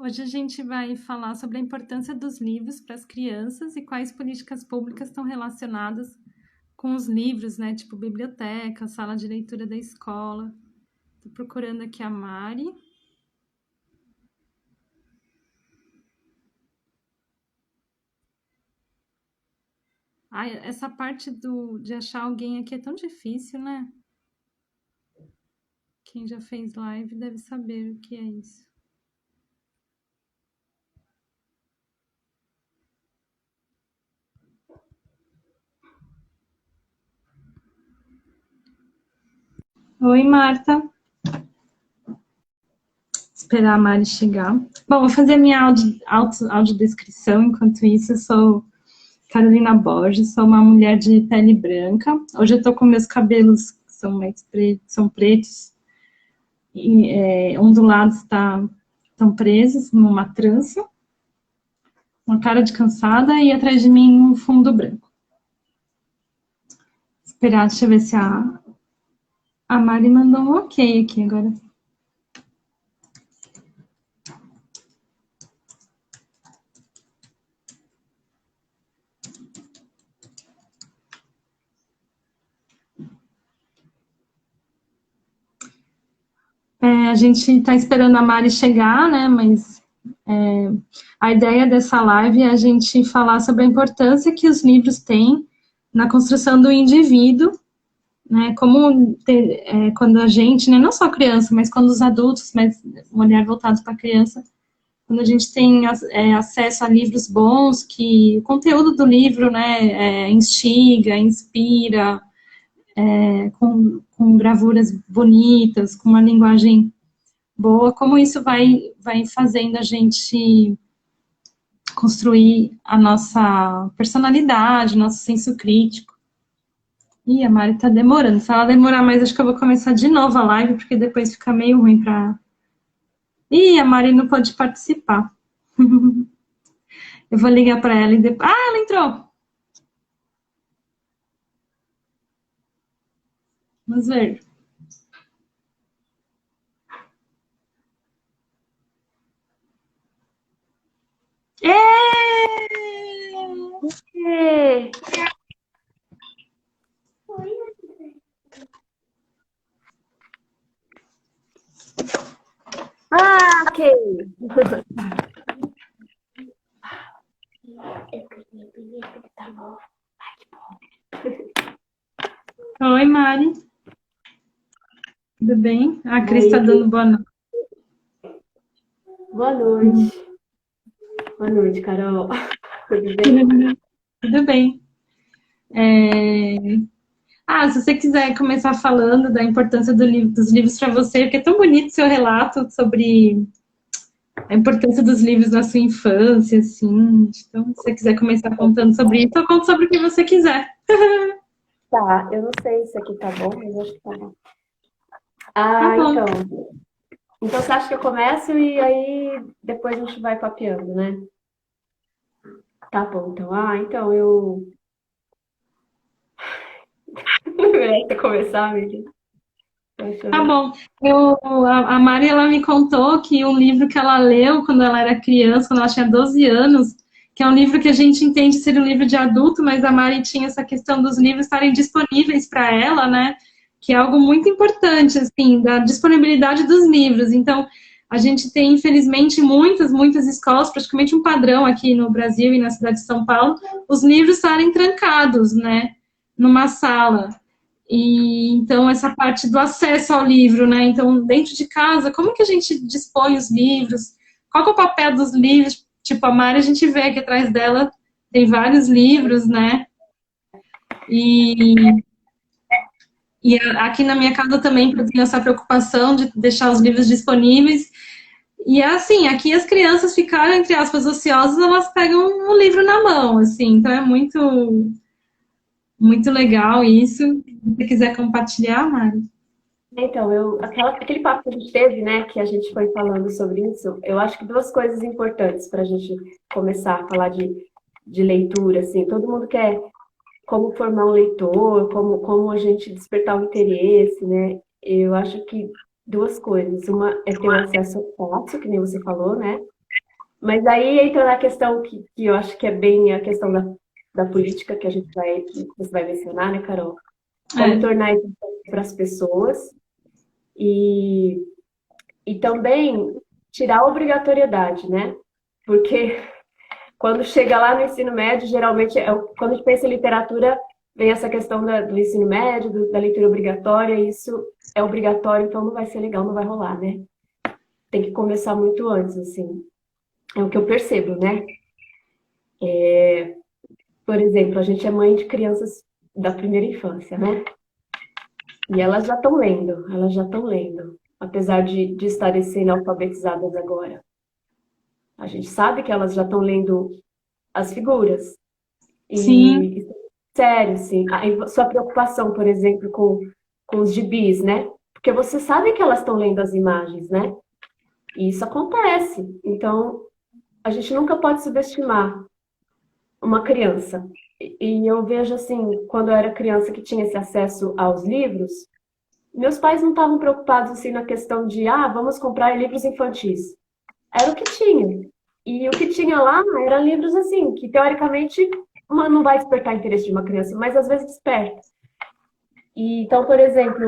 Hoje a gente vai falar sobre a importância dos livros para as crianças e quais políticas públicas estão relacionadas com os livros, né? Tipo biblioteca, sala de leitura da escola. Estou procurando aqui a Mari. Ai, essa parte de achar alguém aqui é tão difícil, né? Quem já fez live deve saber o que é isso. Oi, Marta. Esperar a Mari chegar. Bom, vou fazer a minha audiodescrição. Enquanto isso, eu sou Carolina Borges, sou uma mulher de pele branca. Hoje eu tô com meus cabelos que são mais pretos, são pretos, e ondulados estão presos numa trança, uma cara de cansada e atrás de mim um fundo branco. Esperar, deixa eu ver se a Mari mandou um ok aqui agora. A gente está esperando a Mari chegar, né? Mas a ideia dessa live é a gente falar sobre a importância que os livros têm na construção do indivíduo, né? Como quando a gente, né? Não só criança, mas quando os adultos, mas um olhar voltado para a criança, quando a gente tem acesso a livros bons, que o conteúdo do livro, né? Instiga, inspira, com gravuras bonitas, com uma linguagem boa, como isso vai fazendo a gente construir a nossa personalidade, nosso senso crítico. Ih, a Mari tá demorando. Se ela demorar mais, acho que eu vou começar de novo a live, porque depois fica meio ruim pra... Ih, a Mari não pode participar. Eu vou ligar pra ela e depois... Ah, ela entrou! Vamos ver. É. Ah, ok. Oi, Mari. Tudo bem? A Cris Oi. tá dando boa noite. Boa noite. Boa noite, Carol. Tudo bem? Tudo bem. Se você quiser começar falando da importância dos livros para você, porque é tão bonito o seu relato sobre a importância dos livros na sua infância, assim. Então, se você quiser começar contando sobre isso, eu conto sobre o que você quiser. Tá, eu não sei se aqui tá bom, mas acho que tá bom. Tá bom. Então você acha que eu começo e aí depois a gente vai papeando, né? Tá bom, então. Então eu... Não merece começar, menina. Tá bom. A Mari, ela me contou que um livro que ela leu quando ela era criança, quando ela tinha 12 anos, que é um livro que a gente entende ser um livro de adulto, mas a Mari tinha essa questão dos livros estarem disponíveis para ela, né? Que é algo muito importante, assim, da disponibilidade dos livros. Então, a gente tem, infelizmente, muitas escolas, praticamente um padrão aqui no Brasil e na cidade de São Paulo, os livros estarem trancados, né? Numa sala. E então essa parte do acesso ao livro, né? Então, dentro de casa, como que a gente dispõe os livros? Qual que é o papel dos livros? Tipo, a Mari, a gente vê aqui atrás dela tem vários livros, né? E aqui na minha casa também eu tenho essa preocupação de deixar os livros disponíveis. E assim, aqui as crianças ficaram, entre aspas, ociosas, elas pegam o livro na mão, assim. Então é muito legal isso. Se você quiser compartilhar, Mari. Então, aquele papo que a gente teve, né, que a gente foi falando sobre isso, eu acho que duas coisas importantes para a gente começar a falar de leitura, assim, todo mundo quer como formar um leitor, como a gente despertar o interesse, né, eu acho que duas coisas, uma é ter um acesso fácil, que nem você falou, né, Mas aí entra na questão que eu acho que é bem a questão da política que que você vai mencionar, né, Carol? Como tornar isso para as pessoas e, e também tirar a obrigatoriedade, né? Porque quando chega lá no ensino médio, geralmente, quando a gente pensa em literatura, vem essa questão do ensino médio, da leitura obrigatória, e isso é obrigatório, então não vai ser legal, não vai rolar, né? Tem que começar muito antes, assim. É o que eu percebo, né? Por exemplo, a gente é mãe de crianças da primeira infância, né? E elas já estão lendo, apesar de estarem sendo alfabetizadas agora. A gente sabe que elas já estão lendo as figuras. Sim. E sério, sim. Aí, sua preocupação, por exemplo, com os gibis, né? Porque você sabe que elas estão lendo as imagens, né? E isso acontece. Então, a gente nunca pode subestimar uma criança. E eu vejo assim, quando eu era criança que tinha esse acesso aos livros, meus pais não estavam preocupados assim na questão de, vamos comprar livros infantis. Era o que tinha. E o que tinha lá eram livros assim, que teoricamente não vai despertar interesse de uma criança, mas às vezes desperta. E, então, por exemplo,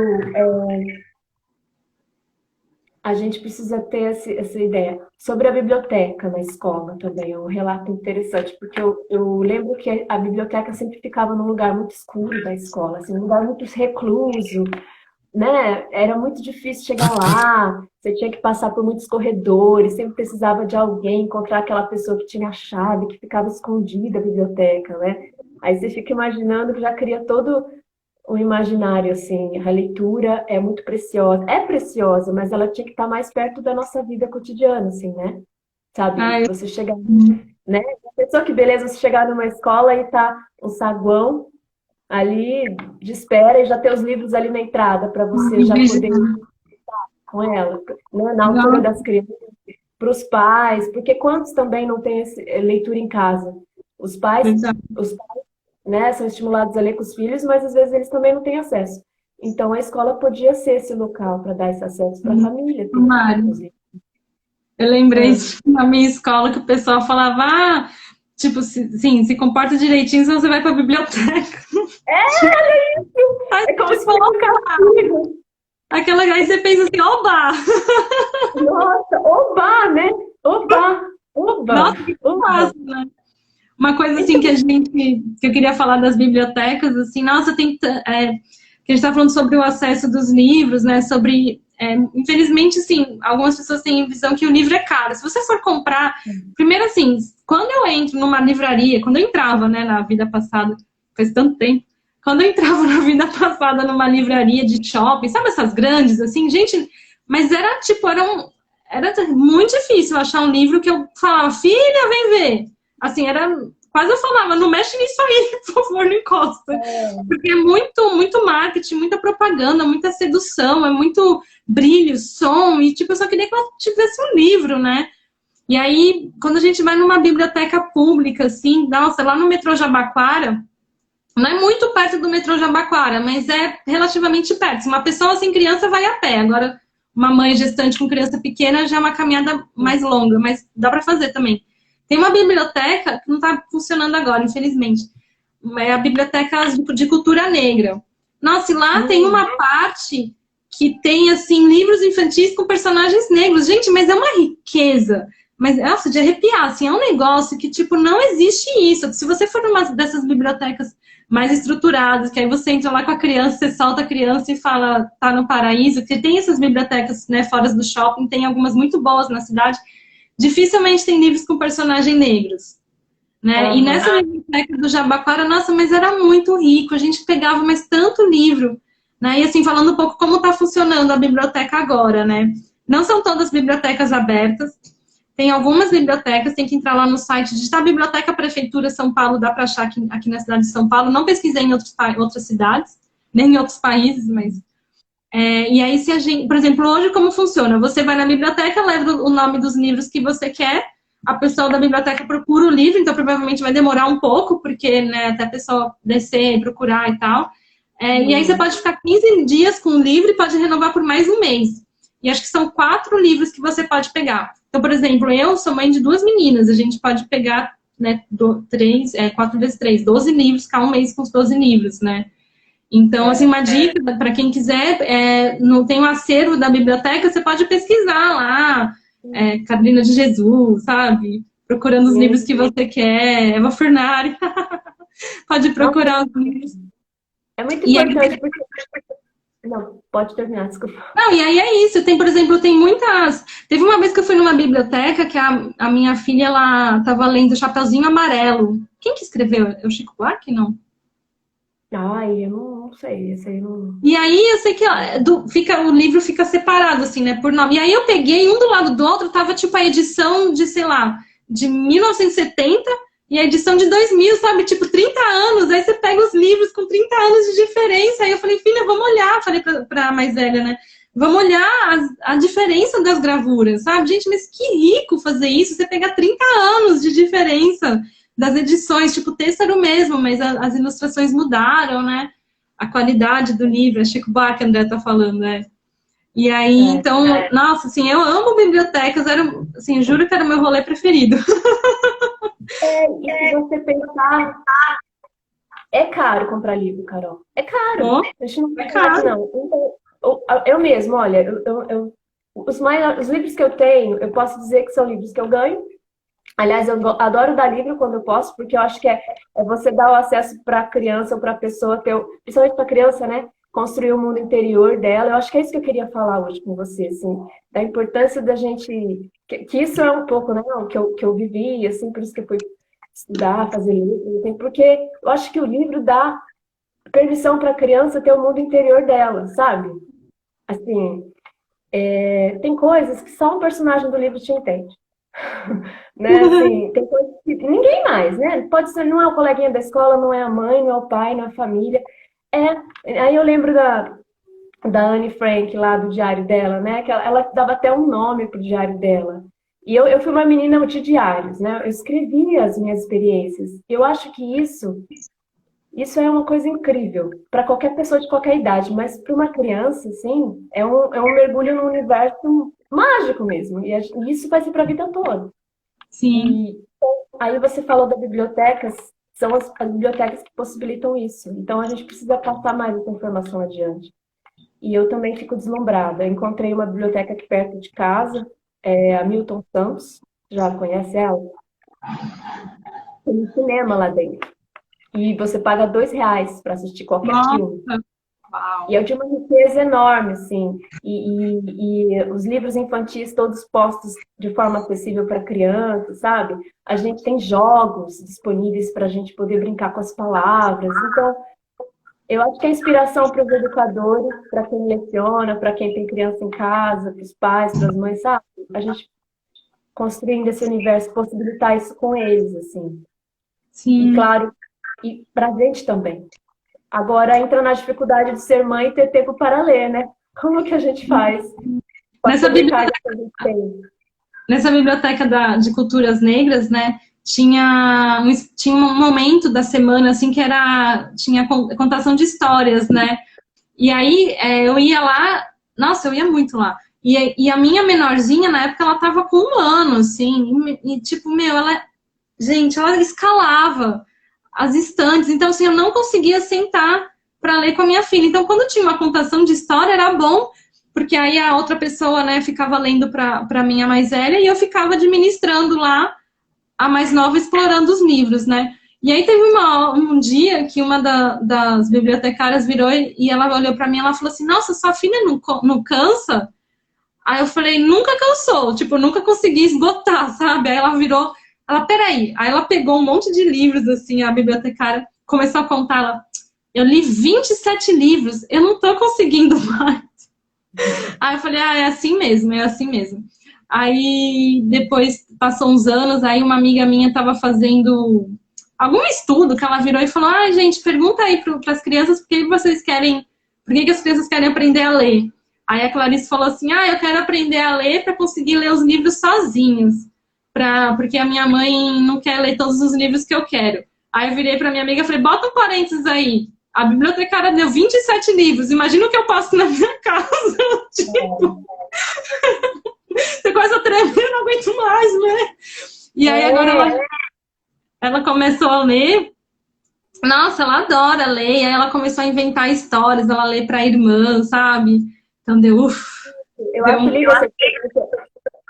a gente precisa ter essa ideia. Sobre a biblioteca na escola também, é um relato interessante, porque eu lembro que a biblioteca sempre ficava num lugar muito escuro da escola, assim, um lugar muito recluso, né? Era muito difícil chegar lá, você tinha que passar por muitos corredores, sempre precisava de alguém, encontrar aquela pessoa que tinha a chave, que ficava escondida a biblioteca, né? Aí você fica imaginando que já cria todo o imaginário, assim, a leitura é muito preciosa. É preciosa, mas ela tinha que estar mais perto da nossa vida cotidiana, assim, né? Sabe? Ai, Você chegar, né? A pessoa que beleza, você chegar numa escola e tá um saguão ali de espera e já ter os livros ali na entrada para você já poder ir com ela, né? Na altura das crianças, para os pais, porque quantos também não têm leitura em casa? Os pais, os pais, né, são estimulados a ler com os filhos, mas às vezes eles também não têm acesso. Então a escola podia ser esse local para dar esse acesso para a família. Eu lembrei na minha escola que o pessoal falava, tipo, se comporta direitinho, senão você vai pra biblioteca. Olha isso! É como se fosse um castigo. Aquela aí você pensa assim, oba! Nossa, oba, né? Oba! Oba! Nossa, que fácil, né? Uma coisa assim que eu queria falar das bibliotecas, assim, nossa, que a gente tá falando sobre o acesso dos livros, né? Sobre, infelizmente, assim, algumas pessoas têm a visão que o livro é caro. Se você for comprar, primeiro assim, quando eu entro numa livraria, quando eu entrava, né, na vida passada, faz tanto tempo, quando eu entrava na vida passada numa livraria de shopping, sabe essas grandes, assim, gente, mas era tipo, era muito difícil achar um livro que eu falava, filha, vem ver. Assim, quase eu falava, não mexe nisso aí, por favor, não encosta. Porque é muito marketing, muita propaganda, muita sedução, é muito brilho, som, e tipo, eu só queria que ela tivesse um livro, né? E aí, quando a gente vai numa biblioteca pública, assim, nossa, lá no metrô Jabaquara, não é muito perto do metrô Jabaquara, mas é relativamente perto. Se uma pessoa sem criança vai a pé, agora uma mãe gestante com criança pequena já é uma caminhada mais longa, mas dá para fazer também. Tem uma biblioteca que não está funcionando agora, infelizmente. É a Biblioteca de Cultura Negra. Nossa, e lá tem uma parte que tem, assim, livros infantis com personagens negros. Gente, mas é uma riqueza. Mas, nossa, de arrepiar, assim, é um negócio que, tipo, não existe isso. Se você for numa dessas bibliotecas mais estruturadas, que aí você entra lá com a criança, você solta a criança e fala, tá no paraíso, que tem essas bibliotecas, né, fora do shopping, tem algumas muito boas na cidade, dificilmente tem livros com personagens negros, né? E nessa biblioteca do Jabaquara, nossa, mas era muito rico, a gente pegava mais tanto livro, né? E assim, falando um pouco como está funcionando a biblioteca agora, né? Não são todas bibliotecas abertas, tem algumas bibliotecas, tem que entrar lá no site, digitar Biblioteca Prefeitura São Paulo, dá para achar aqui na cidade de São Paulo, não pesquisei em outras cidades, nem em outros países, mas... e aí, se a gente, por exemplo, hoje como funciona? Você vai na biblioteca, leva o nome dos livros que você quer, a pessoa da biblioteca procura o livro, então provavelmente vai demorar um pouco, porque, né, até a pessoa descer e procurar e tal. E aí você pode ficar 15 dias com o livro e pode renovar por mais um mês. E acho que são 4 livros que você pode pegar. Então, por exemplo, eu sou mãe de 2 meninas, a gente pode pegar, né, 4 vezes 3, 12 livros, ficar um mês com os 12 livros, né? Então, assim, uma dica para quem quiser, não tem um acervo da biblioteca, você pode pesquisar lá, Carolina de Jesus, sabe? Procurando os livros que você quer, Eva Furnari. Pode procurar os livros. É muito importante, porque... Não, pode terminar, desculpa. Não, e aí é isso. Tem, por exemplo, tem muitas... Teve uma vez que eu fui numa biblioteca que a minha filha, ela estava lendo Chapeuzinho Amarelo. Quem que escreveu? É o Chico Buarque, não? Ai, eu não sei, esse aí não... E aí eu sei que o livro fica separado, assim, né, por nome. E aí eu peguei um do lado do outro, tava tipo a edição de, sei lá, de 1970 e a edição de 2000, sabe? Tipo, 30 anos. Aí você pega os livros com 30 anos de diferença. Aí eu falei, filha, vamos olhar. Falei pra mais velha, né? Vamos olhar a diferença das gravuras, sabe? Gente, mas que rico fazer isso. Você pegar 30 anos de diferença das edições. Tipo, o texto era o mesmo, mas as ilustrações mudaram, né? A qualidade do livro. É Chico Buarque, André tá falando, né? E aí, então, nossa, assim, eu amo bibliotecas. Assim, juro que era o meu rolê preferido. E se você pensar, é caro comprar livro, Carol. É caro. A gente não caro, não. Então, eu mesmo, olha, os livros que eu tenho, eu posso dizer que são livros que eu ganho. Aliás, eu adoro dar livro quando eu posso, porque eu acho que é você dar o acesso para a criança ou para a pessoa, principalmente para a criança, né? Construir o mundo interior dela. Eu acho que é isso que eu queria falar hoje com você, assim, da importância da gente... Que isso é um pouco, né, o que eu vivi, assim, por isso que eu fui estudar, fazer livro, assim, porque eu acho que o livro dá permissão para a criança ter o mundo interior dela, sabe? Assim, tem coisas que só um personagem do livro te entende. Né? Assim, tem coisas que ninguém mais, né? Pode ser, não é o coleguinha da escola, não é a mãe, não é o pai, não é a família. Aí eu lembro da Anne Frank lá do diário dela, né? Que ela dava até um nome pro diário dela. E eu fui uma menina de diários, né? Eu escrevia as minhas experiências. Eu acho que isso é uma coisa incrível para qualquer pessoa de qualquer idade, mas para uma criança, assim, é um mergulho no universo mágico mesmo. E isso vai ser para a vida toda. Sim. Aí você falou da bibliotecas, são as bibliotecas que possibilitam isso. Então a gente precisa passar mais essa informação adiante. E eu também fico deslumbrada. Eu encontrei uma biblioteca aqui perto de casa, a Milton Santos, já conhece ela? Tem um cinema lá dentro. E você paga R$2 para assistir qualquer filme. Uau. E é de uma riqueza enorme, assim. E os livros infantis todos postos de forma acessível para crianças, sabe? A gente tem jogos disponíveis para a gente poder brincar com as palavras. Então, eu acho que a inspiração para os educadores, para quem leciona, para quem tem criança em casa, para os pais, para as mães, sabe? A gente construindo esse universo, possibilitar isso com eles, assim. Sim. E, claro, e para a gente também. Agora entra na dificuldade de ser mãe e ter tempo para ler, né? Como que a gente faz? Nessa biblioteca de culturas negras, né? Tinha um momento da semana, assim, que tinha contação de histórias, né? E aí, eu ia lá, nossa, eu ia muito lá. E a minha menorzinha, na época, ela tava com 1 ano, assim, e tipo, gente, ela escalava as estantes, então, assim, eu não conseguia sentar para ler com a minha filha. Então, quando tinha uma contação de história, era bom, porque aí a outra pessoa, né, ficava lendo para minha mais velha e eu ficava administrando lá a mais nova, explorando os livros, né? E aí teve um dia que uma das bibliotecárias virou e ela olhou para mim e ela falou assim, nossa, sua filha não cansa? Aí eu falei, nunca cansou, tipo, nunca consegui esgotar, sabe? Aí ela virou, peraí. Aí ela pegou um monte de livros, assim, a bibliotecária começou a contar, eu li 27 livros, eu não tô conseguindo mais. Aí eu falei, é assim mesmo, é assim mesmo. Aí depois passou uns anos, aí uma amiga minha estava fazendo algum estudo que ela virou e falou, gente, pergunta aí para as crianças por que as crianças querem aprender a ler. Aí a Clarice falou assim, eu quero aprender a ler para conseguir ler os livros sozinhos, porque a minha mãe não quer ler todos os livros que eu quero. Aí eu virei para minha amiga e falei, bota um parênteses aí. A bibliotecária deu 27 livros. Imagina o que eu passo na minha casa. Tipo... Você começa a tremer, eu não aguento mais, né? E aí agora ela começou a ler. Nossa, ela adora ler. E aí ela começou a inventar histórias, ela lê pra irmã, sabe? Então deu, Eu deu acho um... lindo essa experiência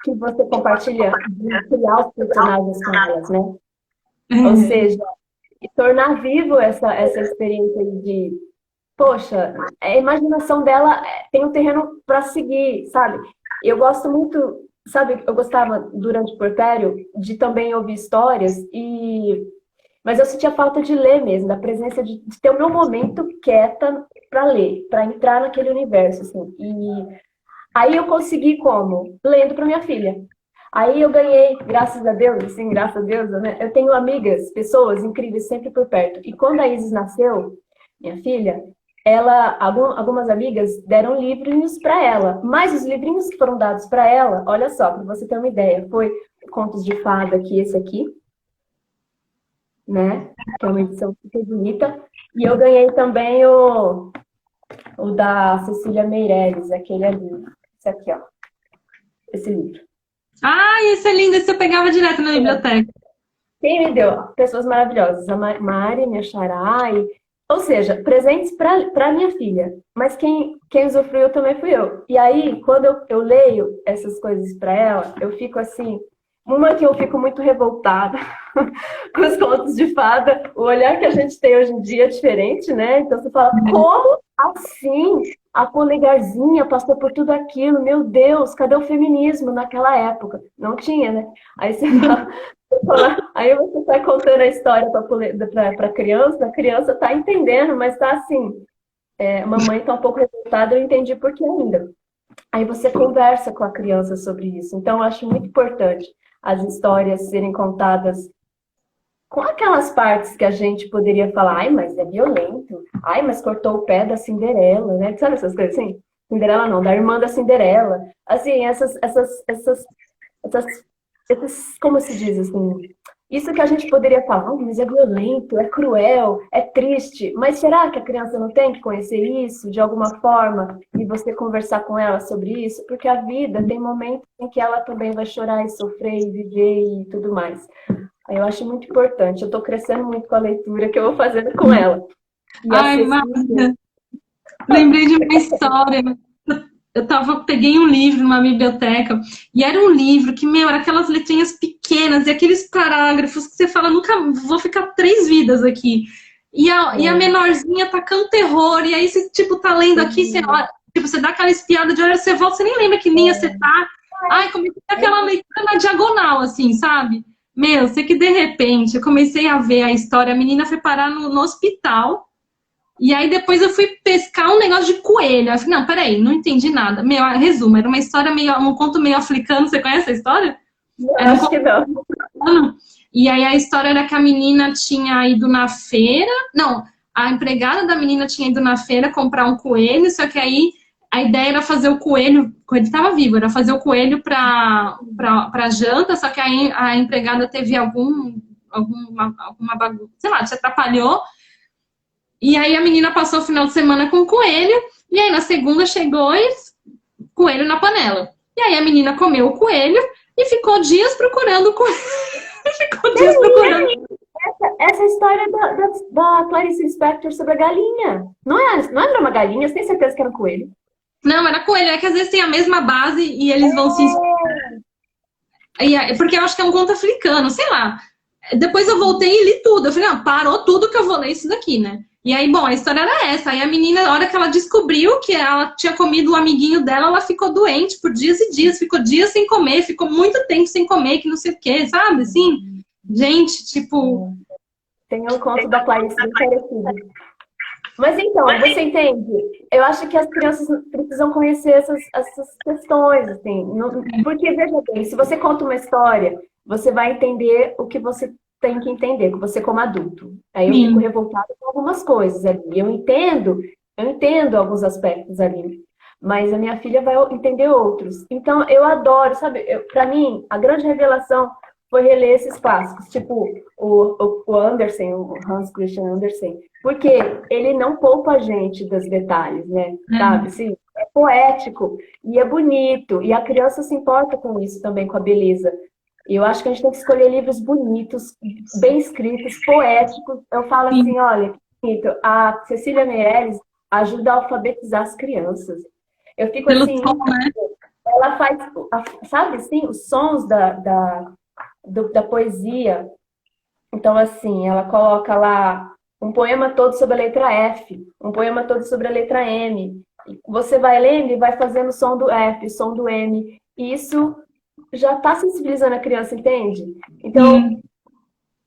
que você compartilha de criar os personagens com elas, né? Ou seja, tornar vivo essa experiência aí de, poxa, a imaginação dela tem um terreno para seguir, sabe? Eu gosto muito, sabe, eu gostava durante o puerpério de também ouvir histórias mas eu sentia falta de ler mesmo, da presença de ter o meu momento quieta para ler, para entrar naquele universo, assim. E aí eu consegui como? Lendo para minha filha. Aí eu ganhei, graças a Deus, assim, graças a Deus, né? Eu tenho amigas, pessoas incríveis sempre por perto. E quando a Isis nasceu, minha filha, algumas amigas deram livrinhos para ela. Mas os livrinhos que foram dados para ela, olha só, para você ter uma ideia, foi Contos de Fada, que esse aqui, né? Que é uma edição super bonita. E eu ganhei também o da Cecília Meirelles, aquele ali. Esse aqui, ó. Esse livro. Esse é lindo, esse eu pegava direto na biblioteca. Quem me deu? Pessoas maravilhosas. A Mari, minha xará. Ou seja, presentes para minha filha. Mas quem usufruiu também fui eu. E aí, quando eu leio essas coisas para ela, eu fico assim... Uma que eu fico muito revoltada com os contos de fada. O olhar que a gente tem hoje em dia é diferente, né? Então você fala, como assim? A polegarzinha passou por tudo aquilo. Meu Deus, cadê o feminismo naquela época? Não tinha, né? Aí você fala, aí você está contando a história para a criança está entendendo, mas está assim, mamãe está um pouco revoltada, eu entendi por que ainda. Aí você conversa com a criança sobre isso. Então, eu acho muito importante as histórias serem contadas com aquelas partes que a gente poderia falar, ai, mas é violento, ai, mas cortou o pé da Cinderela, né? Sabe essas coisas assim? Cinderela não, da irmã da Cinderela. Assim, essas como se diz assim? Isso que a gente poderia falar, mas é violento, é cruel, é triste. Mas será que a criança não tem que conhecer isso de alguma forma e você conversar com ela sobre isso? Porque a vida tem momentos em que ela também vai chorar e sofrer e viver e tudo mais. Aí eu acho muito importante. Eu estou crescendo muito com a leitura que eu vou fazendo com ela. Ai, Marta, lembrei de uma história. Peguei um livro numa biblioteca e era um livro que, era aquelas letrinhas pequenas e aqueles parágrafos que você fala, nunca vou ficar 3 vidas aqui. E a menorzinha tacando terror, e aí você, tipo, tá lendo aqui, você olha, tipo, você dá aquela espiada de olho, você volta, você nem lembra que linha você tá. Ai, comecei aquela leitura na diagonal, assim, sabe? Sei que de repente eu comecei a ver a história, a menina foi parar no hospital. E aí depois eu fui pescar um negócio de coelho. Eu falei, não, peraí, não entendi nada. Resumo, era uma história um conto meio africano. Você conhece a história? Acho que não. E aí a história era que a menina tinha ido na feira. Não, a empregada da menina tinha ido na feira comprar um coelho, só que aí a ideia era fazer o coelho estava vivo, era fazer o coelho pra janta, só que aí a empregada teve alguma bagunça, sei lá, se atrapalhou. E aí a menina passou o final de semana com o coelho, e aí na segunda chegou e coelho na panela. E aí a menina comeu o coelho e ficou dias procurando o coelho. Essa história da Clarice Lispector sobre a galinha. Não era uma galinha? Você tem certeza que era um coelho? Não, era coelho. É que às vezes tem a mesma base e eles vão se... Porque eu acho que é um conto africano, sei lá. Depois eu voltei e li tudo. Eu falei, não, parou tudo que eu vou ler isso daqui, né? E aí, bom, a história era essa. Aí a menina, na hora que ela descobriu que ela tinha comido o amiguinho dela, ela ficou doente por dias e dias. Ficou dias sem comer, ficou muito tempo sem comer, que não sei o quê, sabe? Assim, gente, tipo... Tem um conto da Clarice bem parecido. Mas então, você entende? Eu acho que as crianças precisam conhecer essas questões, assim. Porque, veja bem, se você conta uma história, você vai entender o que você tem que entender, você como adulto. Aí eu fico revoltada com algumas coisas ali. Eu entendo alguns aspectos ali, mas a minha filha vai entender outros. Então, eu adoro, sabe? Para mim, a grande revelação foi reler esses clássicos, tipo o Andersen, o Hans Christian Andersen, porque ele não poupa a gente dos detalhes, né? Sabe? Assim, é poético e é bonito. E a criança se importa com isso também, com a beleza. E eu acho que a gente tem que escolher livros bonitos, bem escritos, poéticos. Eu falo assim, olha, que bonito. A Cecília Meirelles ajuda a alfabetizar as crianças. Eu fico Pelo assim, tom, né? ela faz, sabe assim, os sons da poesia. Então, assim, ela coloca lá um poema todo sobre a letra F, um poema todo sobre a letra M. Você vai lendo e vai fazendo o som do F, o som do M. E isso já está sensibilizando a criança, entende? Então,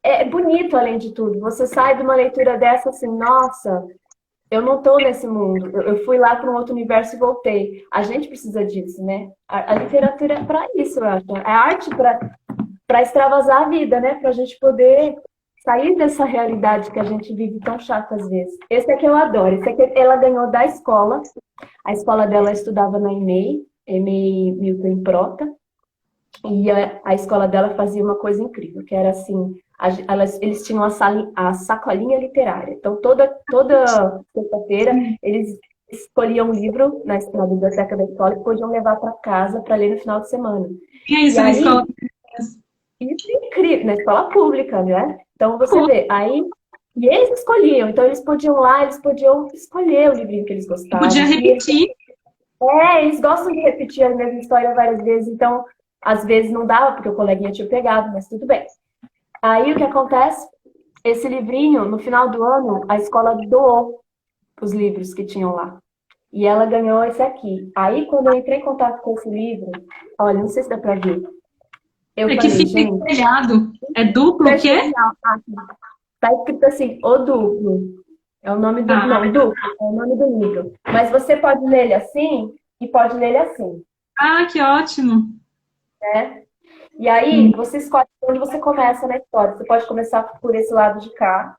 é bonito além de tudo. Você sai de uma leitura dessa assim, nossa, eu não estou nesse mundo. Eu fui lá para um outro universo e voltei. A gente precisa disso, né? A literatura é para isso, eu acho. É arte para extravasar a vida, né? Para a gente poder sair dessa realidade que a gente vive tão chata às vezes. Esse aqui eu adoro. Esse aqui ela ganhou da escola. A escola dela estudava na EMEI Milton em Prota. E a escola dela fazia uma coisa incrível, que era assim, eles tinham a sacolinha literária. Então, toda sexta-feira, eles escolhiam um livro na biblioteca da escola e podiam levar para casa para ler no final de semana. E é isso na escola? Isso é incrível, na escola pública, né? Então, você vê, aí... E eles escolhiam, então eles podiam lá, eles podiam escolher o livrinho que eles gostavam. Podia repetir. Eles gostam de repetir a mesma história várias vezes, então... Às vezes não dava, porque o coleguinha tinha pegado, mas tudo bem. Aí o que acontece? Esse livrinho, no final do ano, a escola doou os livros que tinham lá. E ela ganhou esse aqui. Aí, quando eu entrei em contato com esse livro, olha, não sei se dá pra ver. Eu falei, que fica espelhado. É duplo o quê? Tá escrito assim, o duplo. É o nome do... Não, duplo. É o nome do livro. Mas você pode ler ele assim e pode ler ele assim. Ah, que ótimo. Né? E aí, você escolhe onde você começa na história. Você pode começar por esse lado de cá.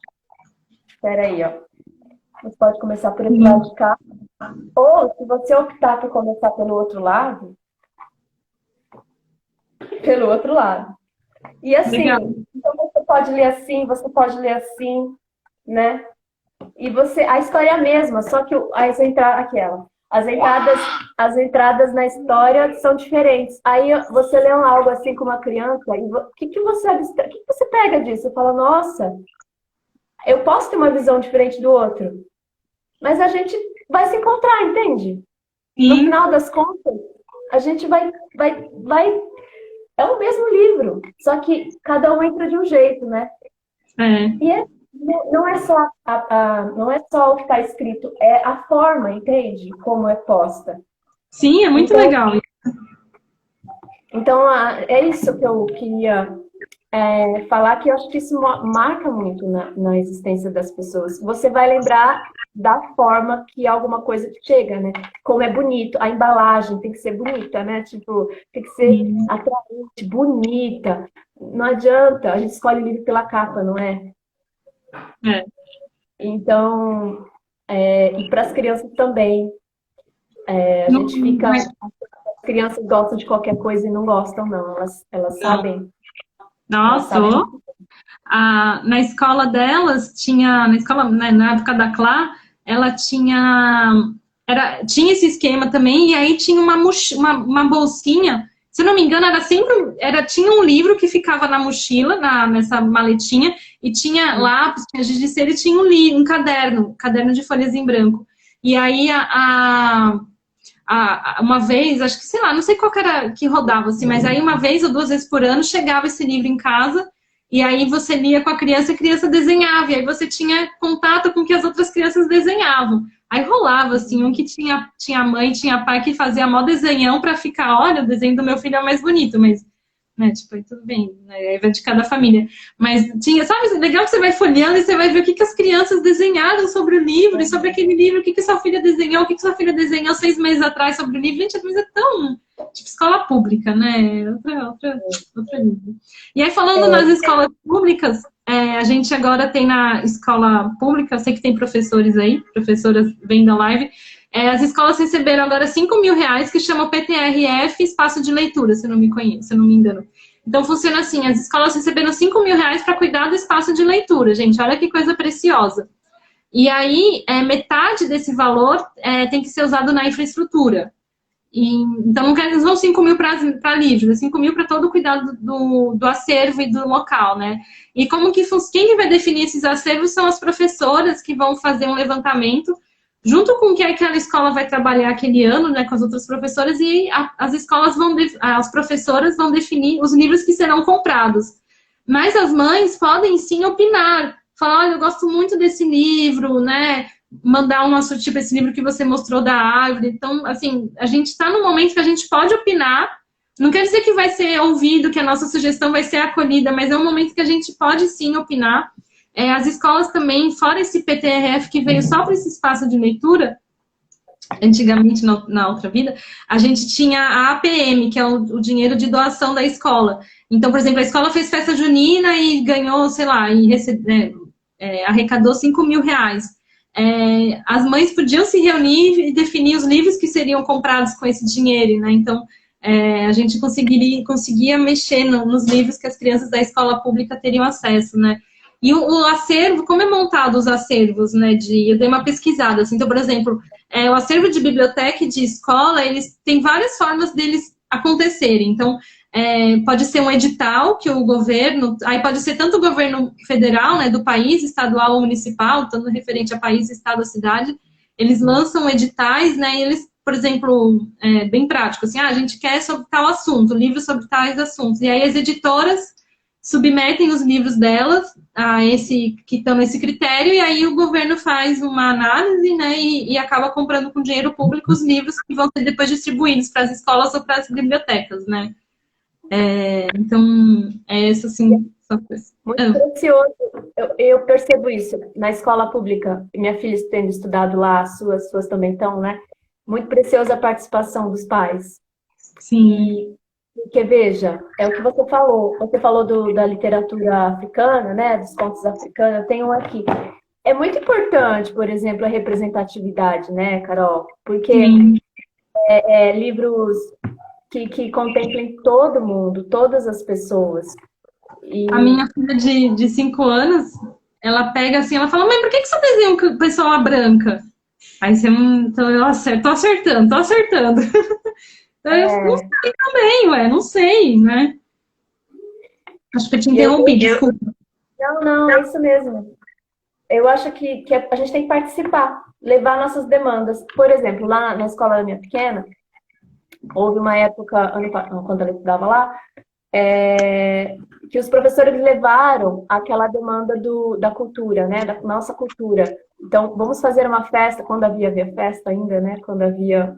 Espera aí, ó. Você pode começar por esse lado de cá. Ou, se você optar por começar pelo outro lado, pelo outro lado. E assim, então você pode ler assim, você pode ler assim, né? E a história é a mesma, só que as entradas na história são diferentes. Aí você lê algo assim com uma criança, e o que você pega disso? Você fala, nossa, eu posso ter uma visão diferente do outro. Mas a gente vai se encontrar, entende? No final das contas, a gente vai... É o mesmo livro, só que cada um entra de um jeito, né? E não é só não é só o que está escrito, é a forma, entende? Como é posta. Sim, é muito legal. Então, é isso que eu queria falar, que eu acho que isso marca muito na existência das pessoas. Você vai lembrar da forma que alguma coisa chega, né? Como é bonito, a embalagem tem que ser bonita, né? Tipo, tem que ser atraente, bonita. Não adianta, a gente escolhe livro pela capa, não é? Então, e para as crianças também. A gente fica... As crianças gostam de qualquer coisa e não gostam, não. Elas sabem. Nossa, na escola delas tinha... Na época da Clá, ela tinha esse esquema também, e aí tinha uma bolsinha, se eu não me engano, tinha um livro que ficava na mochila, nessa maletinha, e tinha lápis, tinha giz de cera, e tinha um caderno de folhas em branco. E aí, uma vez, acho que, sei lá, não sei qual que era que rodava, assim, mas aí uma vez ou 2 vezes por ano chegava esse livro em casa, e aí você lia com a criança desenhava, e aí você tinha contato com o que as outras crianças desenhavam. Aí rolava, assim, um que tinha mãe, tinha pai que fazia mó desenhão pra ficar, olha, o desenho do meu filho é o mais bonito, mas, né, tipo, tudo bem, né, aí vai de cada família. Mas tinha, sabe, legal que você vai folheando e você vai ver o que as crianças desenharam sobre o livro, e sobre aquele livro, o que sua filha desenhou, o que sua filha desenhou 6 meses atrás sobre o livro. Gente, mas é tão... Tipo, escola pública, né? Outra livro. E aí, falando nas escolas públicas, a gente agora tem na escola pública, eu sei que tem professores aí, professoras vêm da live, as escolas receberam agora R$5.000, que chama PTRF Espaço de Leitura, se eu não me engano. Então, funciona assim, as escolas receberam R$5.000 para cuidar do espaço de leitura, gente, olha que coisa preciosa. E aí, metade desse valor tem que ser usado na infraestrutura. Então, não vão 5 mil para livros, é 5 mil para todo o cuidado do acervo e do local, né? E quem vai definir esses acervos são as professoras que vão fazer um levantamento, junto com o que aquela escola vai trabalhar aquele ano, né, com as outras professoras, e as professoras vão definir os livros que serão comprados. Mas as mães podem sim opinar, falar, olha, eu gosto muito desse livro, né? Mandar tipo esse livro que você mostrou da árvore. Então, assim, a gente está num momento que a gente pode opinar. Não quer dizer que vai ser ouvido, que a nossa sugestão vai ser acolhida, mas é um momento que a gente pode sim opinar. As escolas também, fora esse PTRF que veio só para esse espaço de leitura, antigamente, na outra vida, a gente tinha a APM, que é o dinheiro de doação da escola. Então, por exemplo, a escola fez festa junina e ganhou, sei lá, arrecadou 5 mil reais. As mães podiam se reunir e definir os livros que seriam comprados com esse dinheiro, né? Então, a gente conseguia mexer nos livros que as crianças da escola pública teriam acesso, né? E o acervo, como é montado os acervos, né? Eu dei uma pesquisada, assim, então, por exemplo, o acervo de biblioteca e de escola, eles têm várias formas deles acontecerem. Então, pode ser um edital que o governo, aí pode ser tanto o governo federal, né, do país, estadual ou municipal, tanto referente a país, estado ou cidade, eles lançam editais, né, e eles, por exemplo, bem prático, assim, a gente quer sobre tal assunto, livros sobre tais assuntos, e aí as editoras submetem os livros delas que estão nesse critério, e aí o governo faz uma análise, né, e acaba comprando com dinheiro público os livros que vão ser depois distribuídos para as escolas ou para as bibliotecas, né. Então, isso assim. Muito precioso. Eu percebo isso na escola pública. Minha filha tendo estudado lá, suas também estão, né? Muito preciosa a participação dos pais. Sim. Porque, veja, é o que você falou. Você falou da literatura africana, né? Dos contos africanos. Eu tenho um aqui. É muito importante, por exemplo, a representatividade, né, Carol? Porque livros que contemplem todo mundo, todas as pessoas. A minha filha de 5 anos, ela pega assim, ela fala, mãe, por que você desenha uma pessoa branca? Aí você então eu tô acertando. Então eu não sei também, não sei, né? Acho que eu te interrompi, desculpa. Não, é isso mesmo. Eu acho que a gente tem que participar, levar nossas demandas. Por exemplo, lá na escola da minha pequena, houve uma época, quando ela estudava lá, que os professores levaram aquela demanda da cultura, né? Da nossa cultura. Então, vamos fazer uma festa, quando havia festa ainda, né? Quando havia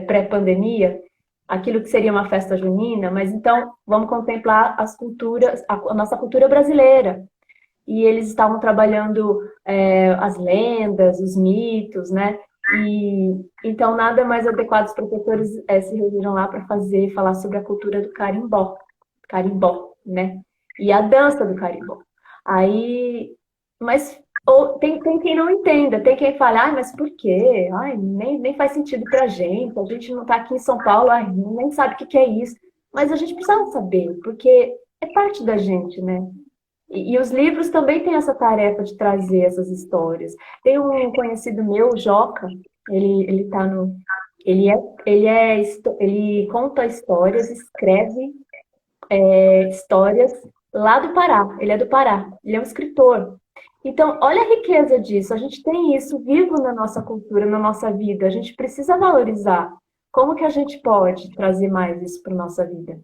pré-pandemia, aquilo que seria uma festa junina, mas então vamos contemplar as culturas, a nossa cultura brasileira. E eles estavam trabalhando as lendas, os mitos, né? E então nada mais adequado, os professores se reuniram lá para falar sobre a cultura do carimbó, né? E a dança do carimbó. Mas tem quem não entenda, tem quem fala, mas por quê? Nem faz sentido pra gente, a gente não tá aqui em São Paulo, nem sabe o que é isso. Mas a gente precisa saber, porque é parte da gente, né? E os livros também têm essa tarefa de trazer essas histórias. Tem um conhecido meu, o Joca, ele tá no... Ele conta histórias, escreve histórias lá do Pará. Ele é do Pará, ele é um escritor. Então, olha a riqueza disso. A gente tem isso vivo na nossa cultura, na nossa vida. A gente precisa valorizar. Como que a gente pode trazer mais isso para a nossa vida?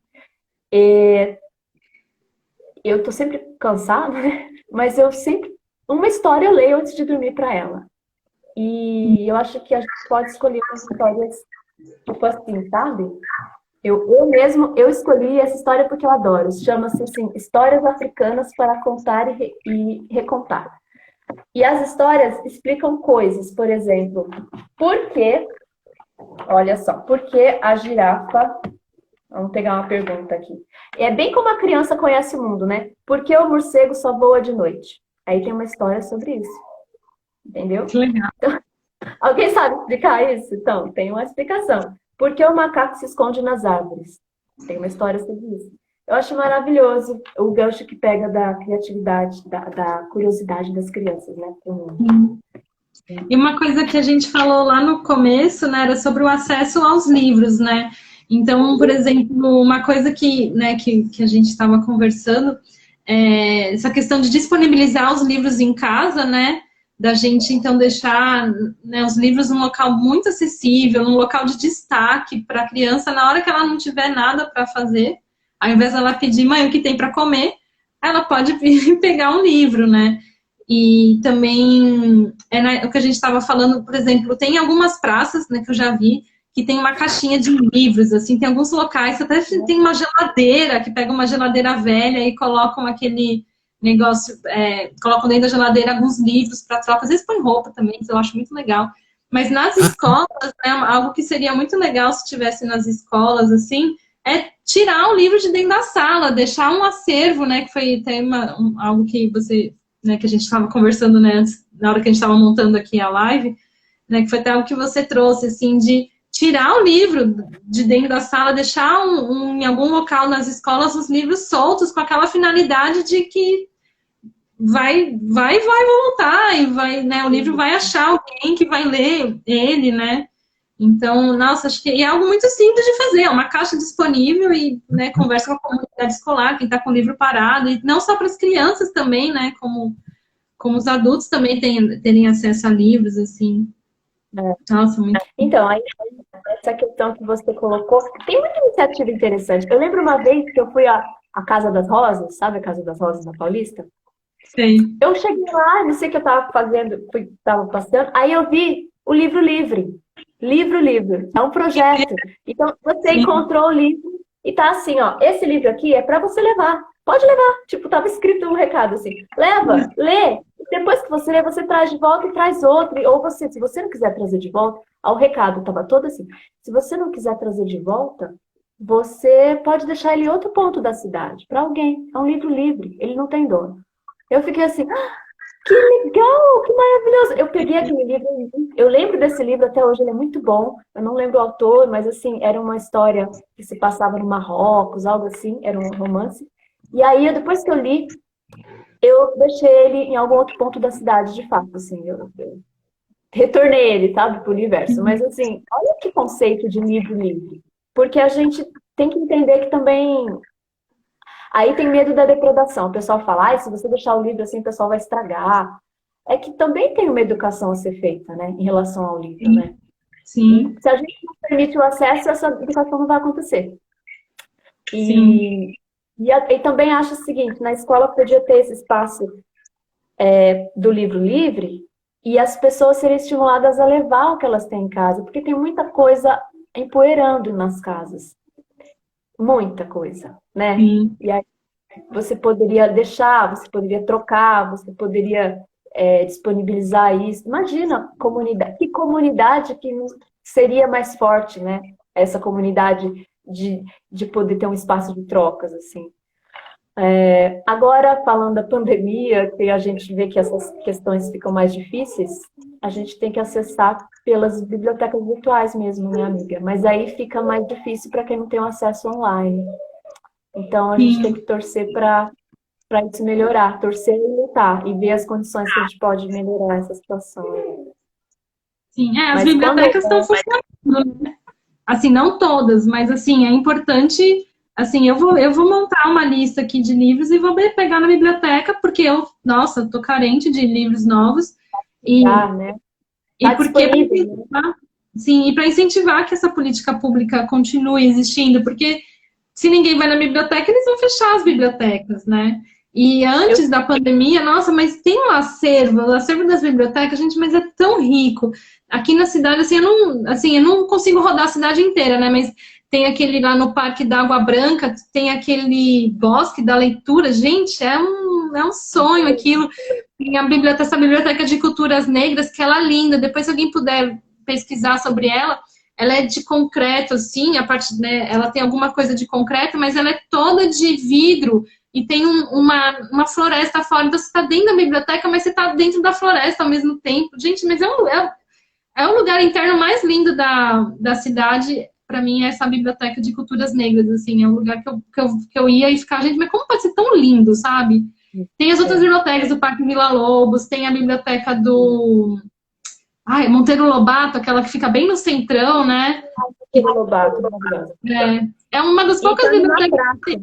Eu tô sempre cansada, né? Mas uma história eu leio antes de dormir para ela. E eu acho que a gente pode escolher umas histórias, tipo assim, sabe? Eu escolhi essa história porque eu adoro. Chama-se assim, Histórias Africanas para Contar e Recontar. E as histórias explicam coisas, por exemplo, olha só, por que a girafa... Vamos pegar uma pergunta aqui. É bem como a criança conhece o mundo, né? Por que o morcego só voa de noite? Aí tem uma história sobre isso. Entendeu? Que legal. Então, alguém sabe explicar isso? Então, tem uma explicação. Por que o macaco se esconde nas árvores? Tem uma história sobre isso. Eu acho maravilhoso o gancho que pega da criatividade, da curiosidade das crianças, né? E uma coisa que a gente falou lá no começo, né, era sobre o acesso aos livros, né? Então, por exemplo, uma coisa que, né, que a gente estava conversando, essa questão de disponibilizar os livros em casa, né? Da gente, então, deixar, né, os livros num local muito acessível, num local de destaque para a criança, na hora que ela não tiver nada para fazer, ao invés dela pedir, mãe, o que tem para comer, ela pode vir pegar um livro, né? E também, o que a gente estava falando, por exemplo, tem algumas praças, né, que eu já vi, que tem uma caixinha de livros, assim, tem alguns locais, até tem uma geladeira, que pega uma geladeira velha e colocam aquele negócio, colocam dentro da geladeira alguns livros para troca, às vezes põe roupa também, que eu acho muito legal. Mas nas escolas, né, algo que seria muito legal se tivesse nas escolas, assim, é tirar o livro de dentro da sala, deixar um acervo, né, que foi até algo que você, né, que a gente estava conversando, né, antes, na hora que a gente estava montando aqui a live, né, que foi até algo que você trouxe, assim, de tirar o livro de dentro da sala, deixar em algum local nas escolas os livros soltos com aquela finalidade de que vai voltar e vai, né, o livro vai achar alguém que vai ler ele, né? Então, nossa, acho que é algo muito simples de fazer, é uma caixa disponível e, né, conversa com a comunidade escolar, quem está com o livro parado, e não só para as crianças também, né, como os adultos também terem acesso a livros, assim. Nossa, muito... Então, aí, essa questão que você colocou, tem muita iniciativa interessante. Eu lembro uma vez que eu fui à Casa das Rosas, sabe a Casa das Rosas na Paulista? Sim. Eu cheguei lá, não sei o que eu estava fazendo, estava passeando, aí eu vi o livro livre. Livro livre. É um projeto. Então, você encontrou o livro e tá assim, ó, esse livro aqui é para você levar. Pode levar. Tipo, tava escrito um recado assim. Leva, lê. Depois que você lê, você traz de volta e traz outro. Ou você, se você não quiser trazer de volta, o recado tava todo assim. Se você não quiser trazer de volta, você pode deixar ele em outro ponto da cidade, para alguém. É um livro livre, ele não tem dono. Eu fiquei assim, que legal, que maravilhoso. Eu peguei aquele livro, eu lembro desse livro até hoje, ele é muito bom. Eu não lembro o autor, mas assim, era uma história que se passava no Marrocos, algo assim, era um romance. E aí, depois que eu li, eu deixei ele em algum outro ponto da cidade, de fato, assim, eu retornei ele, sabe, para o universo. Mas assim, olha que conceito de livro livre. Porque a gente tem que entender que também... Aí tem medo da depredação. O pessoal fala, se você deixar o livro assim, o pessoal vai estragar. É que também tem uma educação a ser feita, né? Em relação ao livro, né? Sim. Se a gente não permite o acesso, essa educação não vai acontecer. E também acho o seguinte, na escola podia ter esse espaço do livro livre e as pessoas serem estimuladas a levar o que elas têm em casa, porque tem muita coisa empoeirando nas casas. Muita coisa, né? Sim. E aí você poderia deixar, você poderia trocar, você poderia disponibilizar isso. Imagina que comunidade que seria mais forte, né? Essa comunidade de poder ter um espaço de trocas, assim. Agora, falando da pandemia, que a gente vê que essas questões ficam mais difíceis, a gente tem que acessar pelas bibliotecas virtuais mesmo, né, amiga? Mas aí fica mais difícil para quem não tem um acesso online. Então, a gente tem que torcer para isso melhorar, torcer e lutar, e ver as condições que a gente pode melhorar essa situação. Sim, as bibliotecas estão funcionando, né? Assim, não todas, mas assim, é importante... Assim, eu vou montar uma lista aqui de livros e vou pegar na biblioteca, porque nossa, eu tô carente de livros novos. Né? E porque sim, e para incentivar que essa política pública continue existindo, porque se ninguém vai na biblioteca, eles vão fechar as bibliotecas, né? E antes da pandemia, nossa, mas tem o acervo das bibliotecas, gente, mas é tão rico. Aqui na cidade, eu não consigo rodar a cidade inteira, né? Mas tem aquele lá no Parque da Água Branca, tem aquele bosque da leitura. Gente, é um sonho aquilo. Tem essa biblioteca de culturas negras, que ela é linda. Depois, se alguém puder pesquisar sobre ela é de concreto, assim, né, ela tem alguma coisa de concreto, mas ela é toda de vidro e tem uma floresta fora. Então, você está dentro da biblioteca, mas você está dentro da floresta ao mesmo tempo. Gente, mas é o lugar interno mais lindo da cidade. para mim, essa biblioteca de culturas negras, assim, é um lugar que eu ia e ficava, gente, mas como pode ser tão lindo, sabe? Tem as outras bibliotecas do Parque Vila Lobos, tem a biblioteca do Monteiro Lobato, aquela que fica bem no centrão, né? Monteiro Lobato, maravilhosa. É uma das poucas bibliotecas.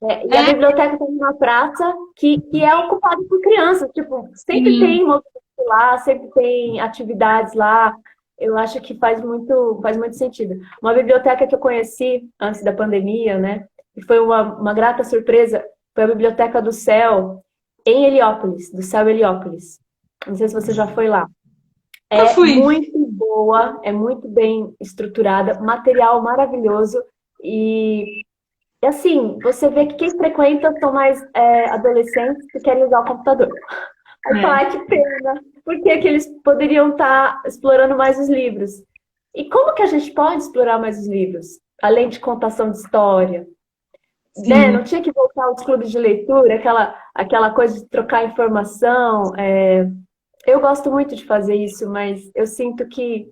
E a biblioteca tem uma praça que é ocupada por crianças, tipo, sempre tem movimento lá, sempre tem atividades lá. Eu acho que faz muito sentido. Uma biblioteca que eu conheci antes da pandemia, né? E foi uma grata surpresa, foi a Biblioteca do Céu, em Heliópolis, do Céu Heliópolis. Não sei se você já foi lá. É muito boa, é muito bem estruturada, material maravilhoso e assim, você vê que quem frequenta são mais adolescentes que querem usar o computador. Aí fala, que pena, porque que eles poderiam estar explorando mais os livros. E como que a gente pode explorar mais os livros? Além de contação de história. Né? Não tinha que voltar aos clubes de leitura, aquela coisa de trocar informação. Eu gosto muito de fazer isso, mas eu sinto que...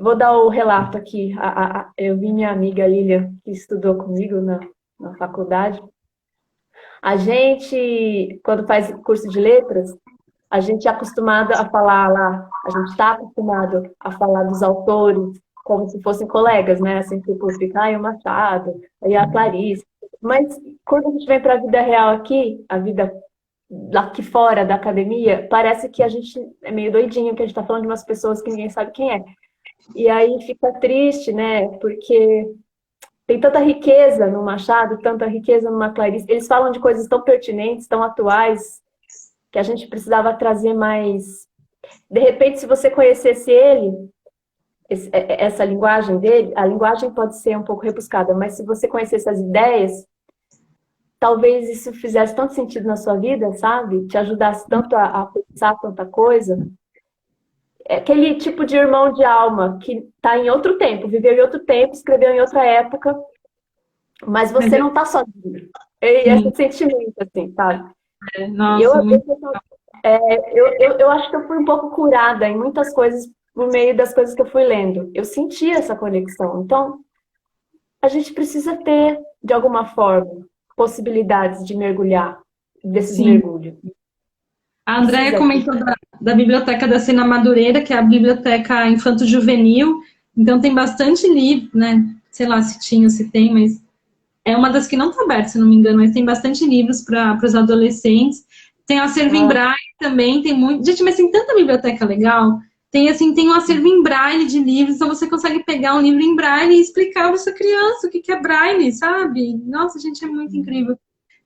Vou dar o relato aqui. Eu vi minha amiga Lilian, que estudou comigo na faculdade. A gente, quando faz curso de letras, a gente é acostumado a falar lá, a gente está acostumado a falar dos autores como se fossem colegas, né? Assim, tipo, fica, o Machado, aí a Clarice. Mas quando a gente vem para a vida real aqui, a vida lá aqui fora da academia, parece que a gente é meio doidinho, que a gente está falando de umas pessoas que ninguém sabe quem é. E aí fica triste, né? Porque tem tanta riqueza no Machado, tanta riqueza numa Clarice. Eles falam de coisas tão pertinentes, tão atuais, que a gente precisava trazer mais. De repente, se você conhecesse ele, essa linguagem dele, a linguagem pode ser um pouco rebuscada, mas se você conhecesse as ideias, talvez isso fizesse tanto sentido na sua vida, sabe? Te ajudasse tanto a pensar tanta coisa. É aquele tipo de irmão de alma que está em outro tempo, viveu em outro tempo, escreveu em outra época, mas você não está sozinho. É esse sentimento, assim, sabe? Nossa, eu acho que eu fui um pouco curada em muitas coisas por meio das coisas que eu fui lendo. Eu senti essa conexão. Então, a gente precisa ter, de alguma forma, possibilidades de mergulhar desses mergulhos. A Andréia comentou da Biblioteca da Sena Madureira, que é a Biblioteca Infanto-Juvenil. Então, tem bastante livro, né? Sei lá se tinha ou se tem, mas é uma das que não está aberta, se não me engano, mas tem bastante livros para os adolescentes. Tem o acervo em braille também, tem muito... Gente, mas tem tanta biblioteca legal. Tem um acervo em braille de livros, então você consegue pegar um livro em braille e explicar para sua criança o que é braille, sabe? Nossa, gente, é muito incrível.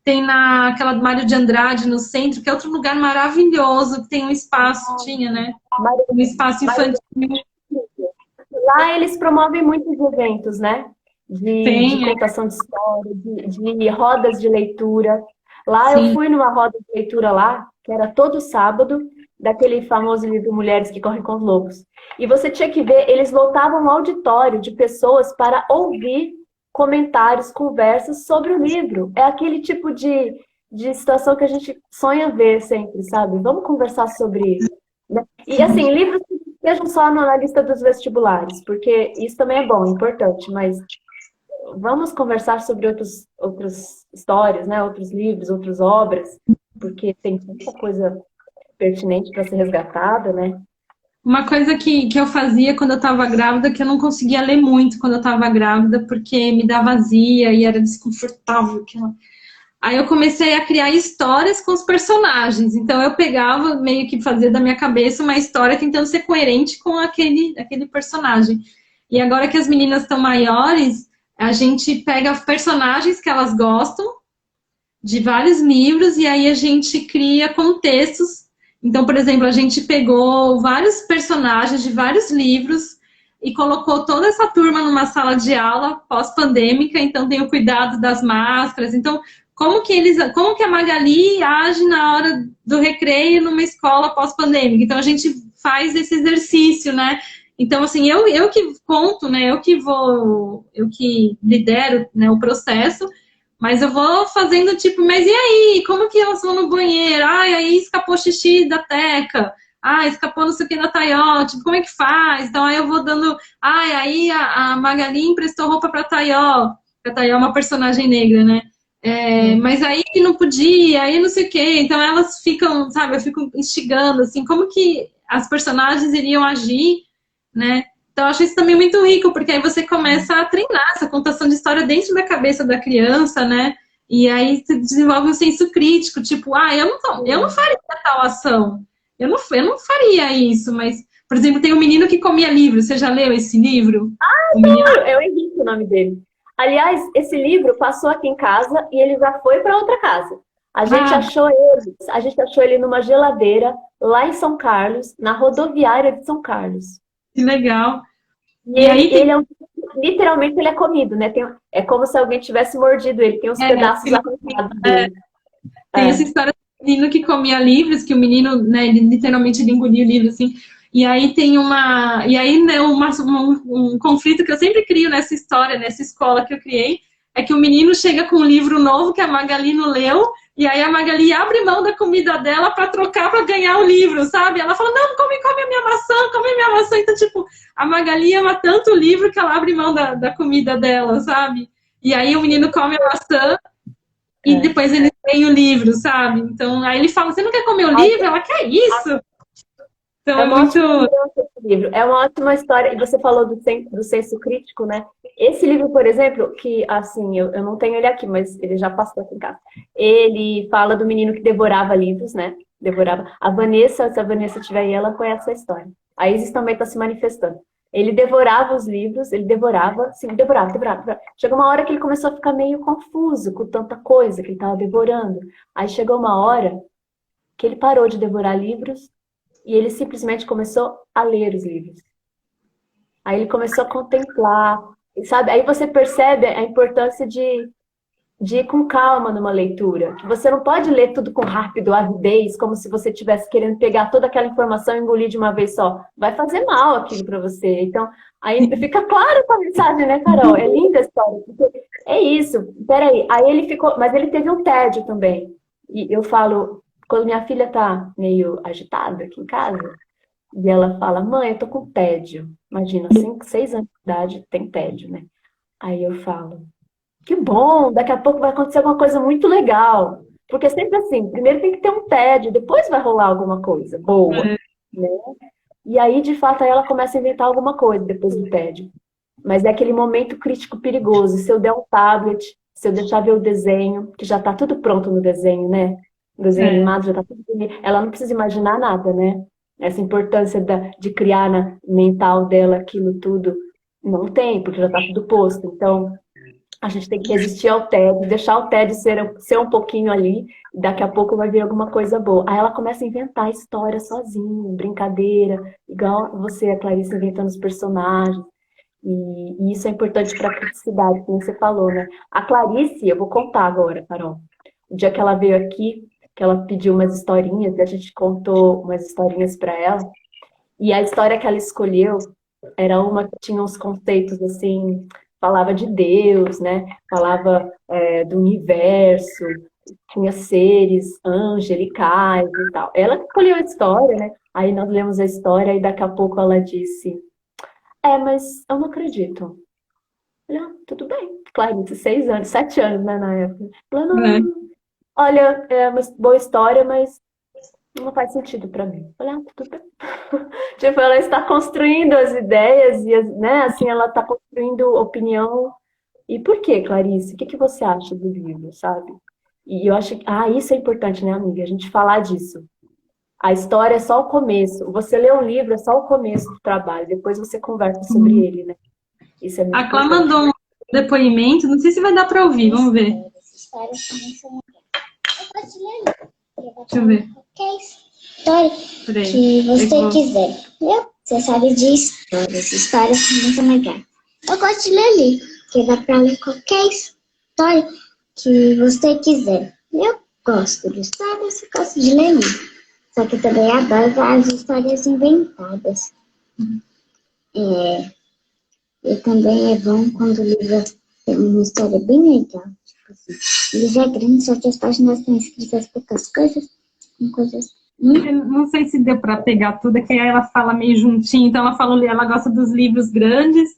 Tem naquela Mário de Andrade, no centro, que é outro lugar maravilhoso, que tem um espaço, né? Um espaço infantil. Lá eles promovem muitos eventos, né? De contação de história, de rodas de leitura. Lá eu fui numa roda de leitura lá, que era todo sábado, daquele famoso livro Mulheres que Correm com os Lobos. E você tinha que ver, eles lotavam um auditório de pessoas para ouvir comentários, conversas sobre o livro. É aquele tipo de situação que a gente sonha ver sempre, sabe? Vamos conversar sobre isso. Né? E assim, livros que estejam só na lista dos vestibulares, porque isso também é bom, importante, mas vamos conversar sobre outras histórias, né? Outros livros, outras obras, porque tem muita coisa pertinente para ser resgatada, né? Uma coisa que eu fazia quando eu estava grávida, que eu não conseguia ler muito quando eu estava grávida, porque me dava azia e era desconfortável. Aí eu comecei a criar histórias com os personagens. Então eu pegava, meio que fazia da minha cabeça uma história tentando ser coerente com aquele personagem. E agora que as meninas estão maiores, a gente pega personagens que elas gostam, de vários livros, e aí a gente cria contextos. Então, por exemplo, a gente pegou vários personagens de vários livros e colocou toda essa turma numa sala de aula pós-pandêmica, então tem o cuidado das máscaras. Então, como que a Magali age na hora do recreio numa escola pós-pandêmica? Então, a gente faz esse exercício, né? Então, assim, eu que conto, né? Eu que lidero, né, o processo. Mas eu vou fazendo tipo, mas e aí? Como que elas vão no banheiro? Ai, aí escapou xixi da Teca. escapou não sei o que na Tayó, tipo, como é que faz? Então aí eu vou dando, aí a Magali emprestou roupa pra Tayó, a Tayó é uma personagem negra, né? Mas aí não podia, aí não sei o quê. Então elas ficam, sabe, eu fico instigando, assim, como que as personagens iriam agir, né? Então eu acho isso também muito rico, porque aí você começa a treinar essa contação de história dentro da cabeça da criança, né? E aí você desenvolve um senso crítico, tipo, eu não faria tal ação, eu não faria isso, mas, por exemplo, tem um menino que comia livro, você já leu esse livro? O menino... É o Henrique o nome dele. Aliás, esse livro passou aqui em casa e ele já foi para outra casa. A gente achou ele numa geladeira lá em São Carlos, na rodoviária de São Carlos. Que legal. E aí ele é literalmente ele é comido, né? É como se alguém tivesse mordido ele, tem uns pedaços arrancados dele. Tem essa história do menino que comia livros, que o menino, né, ele literalmente ele engolia o livro, assim. E aí tem né, um conflito que eu sempre crio nessa história, nessa escola que eu criei, é que o menino chega com um livro novo que a Magali não leu, e aí a Magali abre mão da comida dela para trocar para ganhar o livro, sabe? Ela fala, não, come a minha maçã, come a minha maçã. Então, tipo, a Magali ama tanto o livro que ela abre mão da comida dela, sabe? E aí o menino come a maçã e depois ele tem o livro, sabe? Então, aí ele fala, você não quer comer o livro? Ela quer isso. Então, é muito... livro. É uma ótima história. E você falou do senso crítico, né? Esse livro, por exemplo, que, assim, eu não tenho ele aqui, mas ele já passou aqui em casa. Ele fala do menino que devorava livros, né? Devorava. A Vanessa, se a Vanessa tiver aí, ela conhece essa história. A Isis também está se manifestando. Ele devorava os livros, ele devorava. Chegou uma hora que ele começou a ficar meio confuso com tanta coisa que ele estava devorando. Aí chegou uma hora que ele parou de devorar livros e ele simplesmente começou a ler os livros. Aí ele começou a contemplar, sabe? Aí você percebe a importância de ir com calma numa leitura. Que você não pode ler tudo com rápido, avidez, como se você estivesse querendo pegar toda aquela informação e engolir de uma vez só. Vai fazer mal aquilo para você. Então, aí fica claro com a mensagem, né, Carol? É linda a história. Porque é isso. Peraí. Aí ele ficou... Mas ele teve um tédio também. E eu falo... Quando minha filha tá meio agitada aqui em casa, e ela fala, mãe, eu tô com tédio. Imagina, 5, 6 anos de idade tem tédio, né? Aí eu falo, que bom, daqui a pouco vai acontecer alguma coisa muito legal. Porque sempre assim, primeiro tem que ter um tédio, depois vai rolar alguma coisa boa, né? E aí, de fato, aí ela começa a inventar alguma coisa depois do tédio. Mas é aquele momento crítico perigoso. Se eu der um tablet, se eu deixar ver o desenho, que já tá tudo pronto no desenho, né? O desenho animado já tá tudo bonito. Ela não precisa imaginar nada, né? Essa importância de criar na mental dela aquilo tudo, não tem, porque já tá tudo posto. Então, a gente tem que resistir ao tédio, deixar o tédio ser um pouquinho ali, e daqui a pouco vai vir alguma coisa boa. Aí ela começa a inventar história sozinha, brincadeira, igual você, a Clarice, inventando os personagens. E isso é importante para a criticidade, como você falou, né? A Clarice, eu vou contar agora, Carol. O dia que ela veio aqui, que ela pediu umas historinhas, e a gente contou umas historinhas para ela. E a história que ela escolheu era uma que tinha uns conceitos, assim, falava de Deus, né? Falava do universo, tinha seres angelicais e tal. Ela escolheu a história, né? Aí nós lemos a história e daqui a pouco ela disse, mas eu não acredito. Olha, tudo bem. Clarice, 6 anos, 7 anos, né, na época. Ela, não, olha, é uma boa história, mas não faz sentido para mim. Olha, tudo bem. Tipo, ela está construindo as ideias, e né, assim, ela está construindo opinião. E por quê, Clarice? O que você acha do livro, sabe? E eu acho que, isso é importante, né, amiga? A gente falar disso. A história é só o começo. Você lê um livro, é só o começo do trabalho. Depois você conversa sobre ele, né? Isso é muito importante. A Clá mandou um depoimento, não sei se vai dar para ouvir, vamos ver. Deixa eu ver. Qualquer história que você quiser. Você sabe de histórias. Histórias são muito legais. Eu gosto de ler livro, porque dá pra ler qualquer história que você quiser. Eu gosto de histórias e gosto de ler livro. Só que também adoro as histórias inventadas. E também é bom quando o livro tem uma história bem legal. Tipo assim, o livro é grande, só que as páginas estão escritas poucas coisas, com coisas Não sei se deu para pegar tudo, é que aí ela fala meio juntinho, então ela falou, ela gosta dos livros grandes,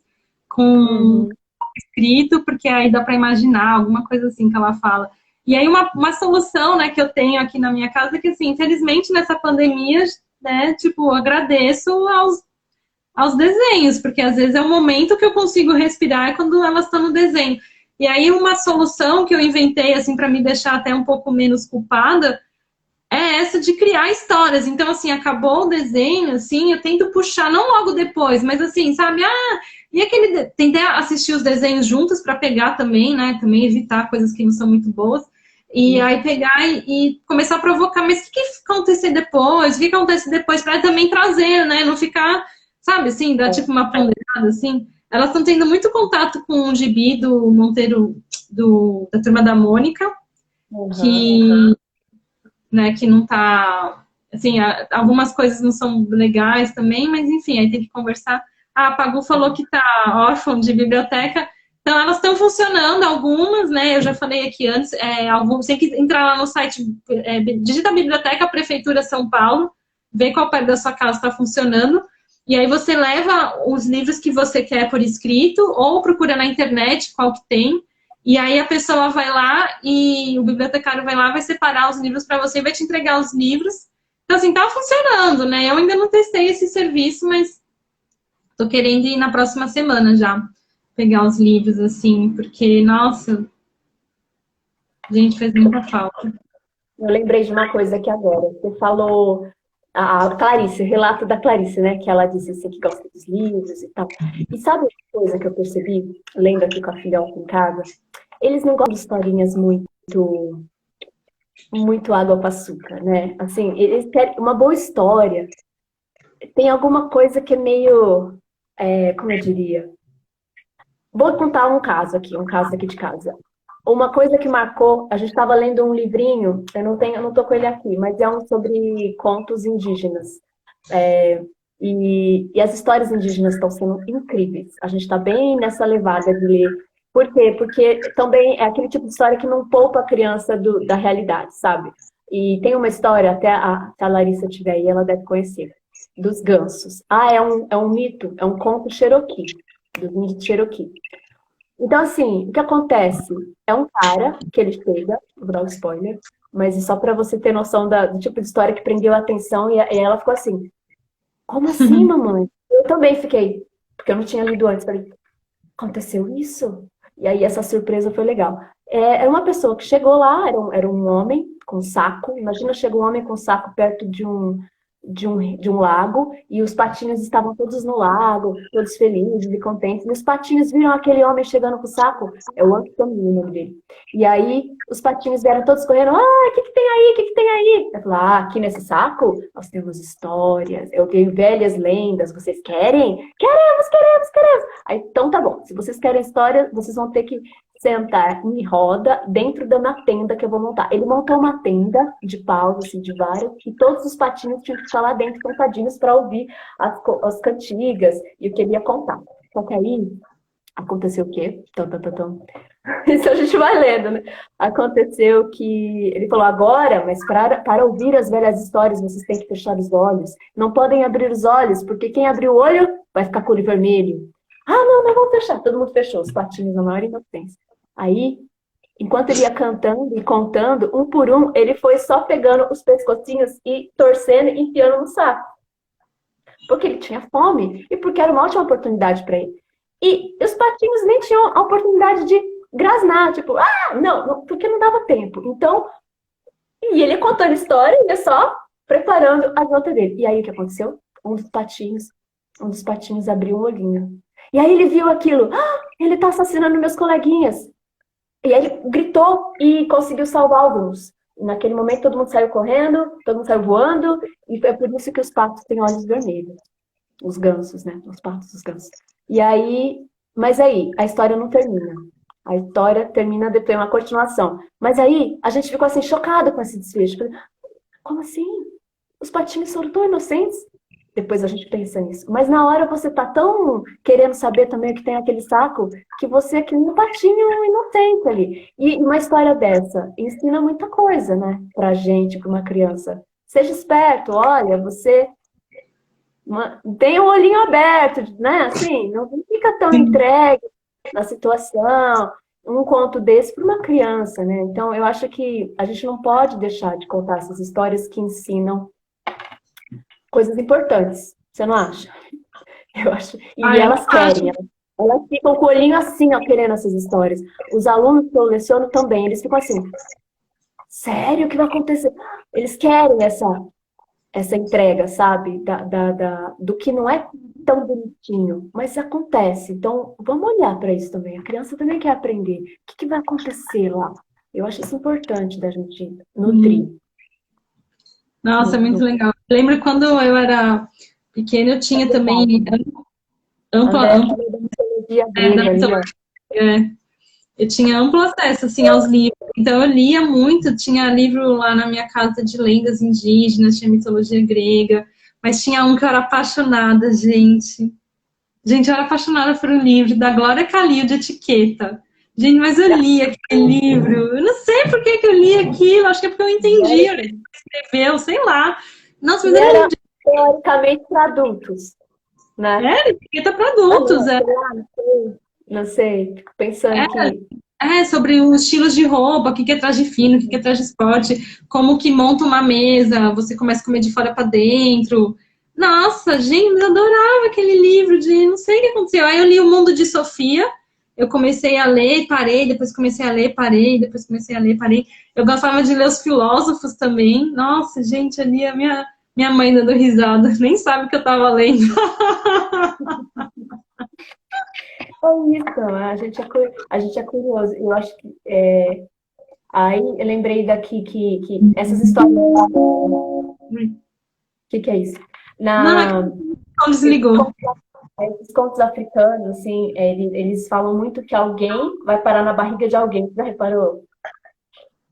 com escrito, porque aí dá para imaginar, alguma coisa assim que ela fala. E aí uma solução, né, que eu tenho aqui na minha casa é que, assim, infelizmente nessa pandemia, né, tipo, eu agradeço aos desenhos, porque às vezes é o momento que eu consigo respirar quando elas estão no desenho. E aí uma solução que eu inventei, assim, para me deixar até um pouco menos culpada, é essa de criar histórias. Então, assim, acabou o desenho, assim, eu tento puxar, não logo depois, mas assim, sabe, e aquele... Tentei assistir os desenhos juntos para pegar também, né, também evitar coisas que não são muito boas. E aí pegar e começar a provocar, mas o que acontecer depois? O que acontece depois? Para também trazer, né, não ficar, sabe, assim, dar tipo uma ponderada, assim. Elas estão tendo muito contato com o gibi do Monteiro, da Turma da Mônica, que não tá... Assim, algumas coisas não são legais também, mas enfim, aí tem que conversar. A Pagu falou que tá órfã de biblioteca, então elas estão funcionando, algumas, né? Eu já falei aqui antes, alguns, tem que entrar lá no site, digita Biblioteca Prefeitura São Paulo, vê qual perto da sua casa está funcionando, e aí você leva os livros que você quer por escrito, ou procura na internet qual que tem, e aí a pessoa vai lá e o bibliotecário vai lá, vai separar os livros para você e vai te entregar os livros. Então, assim, tá funcionando, né? Eu ainda não testei esse serviço, mas tô querendo ir na próxima semana já pegar os livros, assim, porque, nossa, gente, fez muita falta. Eu lembrei de uma coisa aqui agora. Você falou a Clarice, o relato da Clarice, né? Que ela disse assim, que gosta dos livros e tal. E sabe uma coisa que eu percebi, lendo aqui com a filhota em casa? Eles não gostam de historinhas muito água com açúcar, né? Assim, eles querem uma boa história. Tem alguma coisa que é meio, como eu diria... Vou contar um caso aqui de casa. Uma coisa que marcou, a gente estava lendo um livrinho, eu não tô com ele aqui, mas é um sobre contos indígenas. E as histórias indígenas estão sendo incríveis. A gente está bem nessa levada de ler. Por quê? Porque também é aquele tipo de história que não poupa a criança da realidade, sabe? E tem uma história, até se a Larissa estiver aí, ela deve conhecer, dos gansos. É um mito, é um conto Cherokee, dos índios Cherokee. Então, assim, o que acontece? É um cara que ele chega, vou dar um spoiler, mas só para você ter noção do tipo de história que prendeu a atenção, e ela ficou assim, como assim, mamãe? Eu também fiquei, porque eu não tinha lido antes, falei, aconteceu isso? E aí essa surpresa foi legal. Era uma pessoa que chegou lá, era um homem com saco, imagina, chega um homem com saco perto de um lago, e os patinhos estavam todos no lago, todos felizes e contentes, e os patinhos viram aquele homem chegando com o saco, é o Antônio, o nome dele. E aí os patinhos vieram todos correndo, o que tem aí, o que tem aí? Eu falei, aqui nesse saco nós temos histórias, eu tenho velhas lendas, vocês querem? Queremos! Aí, então tá bom, se vocês querem história, vocês vão ter que sentar em roda dentro de uma tenda que eu vou montar. Ele montou uma tenda de paus, assim, de vários, e todos os patinhos tinham que ficar lá dentro sentadinhos para ouvir as cantigas e o que ele ia contar. Só que aí aconteceu o quê? Isso a gente vai lendo, né? Aconteceu que ele falou agora, mas para ouvir as velhas histórias vocês têm que fechar os olhos. Não podem abrir os olhos, porque quem abrir o olho vai ficar com o olho vermelho. Não vamos fechar. Todo mundo fechou, os patinhos na maior inocência. Aí, enquanto ele ia cantando e contando, um por um, ele foi só pegando os pescocinhos e torcendo e enfiando no saco. Porque ele tinha fome e porque era uma ótima oportunidade para ele. E os patinhos nem tinham a oportunidade de grasnar, tipo, não, porque não dava tempo. Então, e ele contando história e só preparando a volta dele. E aí o que aconteceu? Um dos patinhos abriu um olhinho. E aí ele viu aquilo, ele tá assassinando meus coleguinhas. E aí ele gritou e conseguiu salvar alguns. E naquele momento todo mundo saiu correndo, todo mundo saiu voando, e é por isso que os patos têm olhos vermelhos. Os gansos, né? Os patos, os gansos. E aí, mas aí, a história não termina. A história termina depois, uma continuação. Mas aí, a gente ficou assim, chocada com esse desfecho. Como assim? Os patinhos foram tão inocentes? Depois a gente pensa nisso. Mas na hora você tá tão querendo saber também o que tem aquele saco, que você é que um patinho inocente ali. E uma história dessa ensina muita coisa, né? Pra gente, pra uma criança. seja esperto, olha, você tem o olhinho aberto, né? Assim, não fica tão entregue na situação, um conto desse para uma criança, né? Então, eu acho que a gente não pode deixar de contar essas histórias que ensinam coisas importantes, você não acha? Eu acho. E elas querem, elas ficam com o olhinho assim, ó, querendo essas histórias. Os alunos que eu leciono também, eles ficam assim, sério, o que vai acontecer? Eles querem essa entrega, sabe? Do que não é tão bonitinho, mas acontece. Então, vamos olhar para isso também. A criança também quer aprender. O que vai acontecer lá? Eu acho isso importante da gente nutrir. Nossa, é muito legal. Lembro quando eu era pequena, eu tinha também eu tinha amplo acesso assim, aos livros. Então eu lia muito, tinha livro lá na minha casa de lendas indígenas, tinha mitologia grega, mas tinha um que eu era apaixonada, gente. Gente, eu era apaixonada por um livro da Glória Calil, de etiqueta. Gente, mas eu li aquele livro. Eu não sei por que eu li aquilo. Acho que é porque eu entendi. Ele escreveu, sei lá. Nossa, mas era teoricamente para adultos, né? É, etiqueta para adultos. Não sei. Fico pensando que... sobre os estilos de roupa, o que é traje fino, o que é traje esporte, como que monta uma mesa, você começa a comer de fora para dentro. Nossa, gente, eu adorava aquele livro de não sei o que aconteceu. Aí eu li O Mundo de Sofia, eu comecei a ler, parei, depois comecei a ler, parei, depois comecei a ler, parei. Eu gostava de ler os filósofos também. Nossa, gente, ali a minha mãe dando risada, nem sabe o que eu tava lendo. É isso, a gente é curioso. Eu acho que... Aí eu lembrei daqui que essas histórias... O que é isso? Não desligou. Esses contos africanos, assim, eles falam muito que alguém vai parar na barriga de alguém. Você já reparou?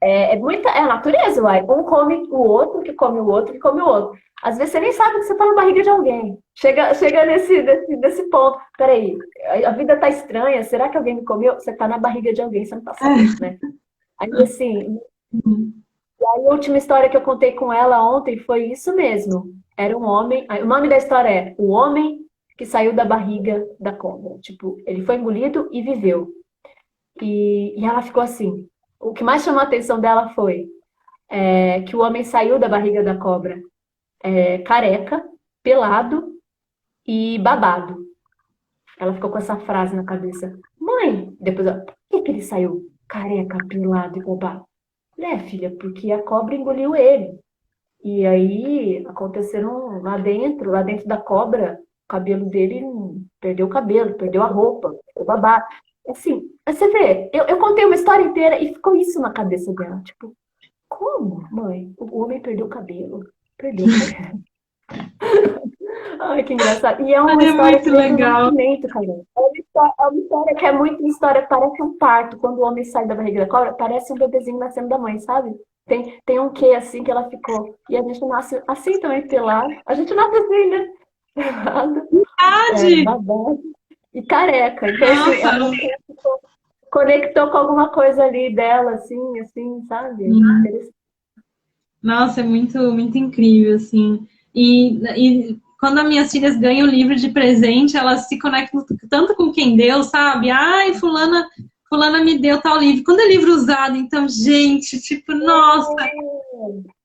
É a natureza, uai. Um come o outro, que come o outro, que come o outro. Às vezes você nem sabe que você tá na barriga de alguém. Chega nesse ponto. Peraí, a vida tá estranha. Será que alguém me comeu? Você tá na barriga de alguém, você não tá sabendo, né? Aí, assim... E aí, a última história que eu contei com ela ontem foi isso mesmo. Era um homem... O nome da história é O Homem que Saiu da Barriga da Cobra. Tipo, ele foi engolido e viveu. E ela ficou assim. O que mais chamou a atenção dela foi que o homem saiu da barriga da cobra careca, pelado e babado. Ela ficou com essa frase na cabeça. Mãe, depois ela, por que ele saiu careca, pelado e babado? Filha, porque a cobra engoliu ele. E aí aconteceram lá dentro da cobra, o cabelo dele perdeu o cabelo, perdeu a roupa, ficou babado. Assim, você vê, eu contei uma história inteira e ficou isso na cabeça dela. Tipo, como, mãe? O homem perdeu o cabelo. Perdeu o cabelo. Ai, que engraçado. E é uma história muito legal. Cara. É uma história que é muito história, parece um parto. Quando o homem sai da barriga da cobra, parece um bebezinho nascendo da mãe, sabe? Tem um quê assim que ela ficou. E a gente nasce assim também, pelado. A gente nasce assim, né? Pelado. Babado. E careca. Então, assim, ela conectou com alguma coisa ali dela, assim, sabe? Nossa, é muito, muito incrível, assim. E quando as minhas filhas ganham o livro de presente, elas se conectam tanto com quem deu, sabe? Ai, fulana me deu tal livro. Quando é livro usado, então, gente, tipo, nossa,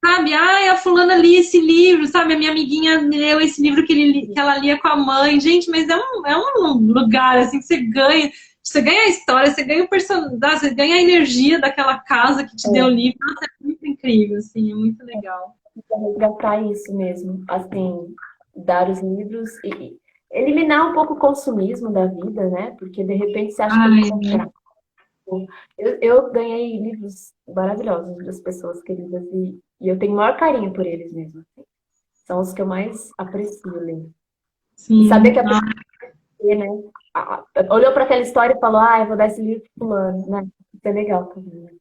sabe? Ai, a fulana lia esse livro, sabe? A minha amiguinha leu esse livro que ela lia com a mãe. Gente, mas é um lugar, assim, que você ganha a história, você ganha o personagem, você ganha a energia daquela casa que te deu o livro. Nossa, é muito incrível, assim, é muito legal. Resgatar isso mesmo, assim, dar os livros e eliminar um pouco o consumismo da vida, né? Porque de repente você acha que comprar. Eu ganhei livros maravilhosos das pessoas queridas e eu tenho o maior carinho por eles mesmo. São os que eu mais aprecio ler. Sim. E saber que a pessoa, né, olhou para aquela história e falou, eu vou dar esse livro pro fulano, né? Isso é legal também, né?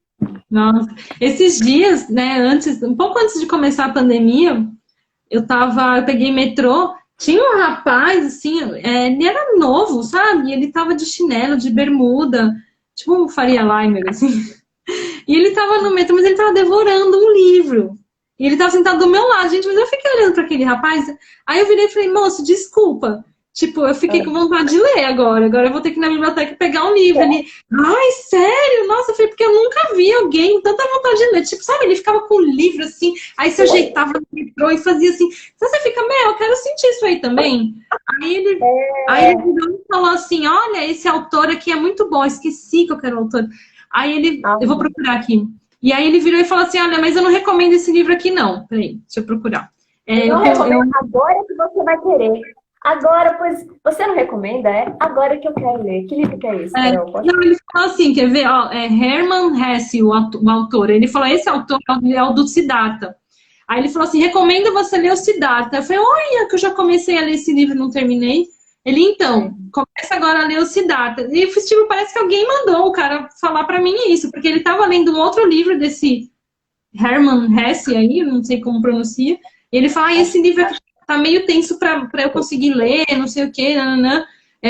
Nossa, esses dias, né, um pouco antes de começar a pandemia, eu peguei metrô, tinha um rapaz, assim, ele era novo, sabe? Ele tava de chinelo, de bermuda, tipo um Faria Limer, assim. E ele tava no metrô, mas ele tava devorando um livro. E ele tava sentado do meu lado, gente, mas eu fiquei olhando para aquele rapaz. Aí eu virei e falei, moço, desculpa. Tipo, eu fiquei com vontade de ler agora. Agora eu vou ter que ir na biblioteca pegar um livro. Ele, ai, sério? Nossa, eu falei, porque eu nunca vi alguém com tanta vontade de ler. Tipo, sabe, ele ficava com o livro assim, aí se ajeitava no metrô e fazia assim. Então você fica, eu quero sentir isso aí também. Aí ele virou e falou assim, olha, esse autor aqui é muito bom, esqueci que eu quero o autor. Aí ele, eu vou procurar aqui. E aí ele virou e falou assim, olha, mas eu não recomendo esse livro aqui não. Peraí, deixa eu procurar. Eu recomendo agora que você vai querer. Agora, pois, você não recomenda, agora que eu quero ler. Que livro que é esse, Carol? Não, ele falou assim, quer ver? Ó, Hermann Hesse, o autor. Ele falou, esse autor é o do Siddhartha. Aí ele falou assim, recomendo você ler o Siddhartha. Eu falei, olha, que eu já comecei a ler esse livro e não terminei. Ele, então, começa agora a ler o Siddhartha. E tipo, parece que alguém mandou o cara falar pra mim isso, porque ele tava lendo um outro livro desse Hermann Hesse aí, não sei como pronuncia. E ele fala, esse livro aqui tá meio tenso pra eu conseguir ler, não sei o quê, nananã.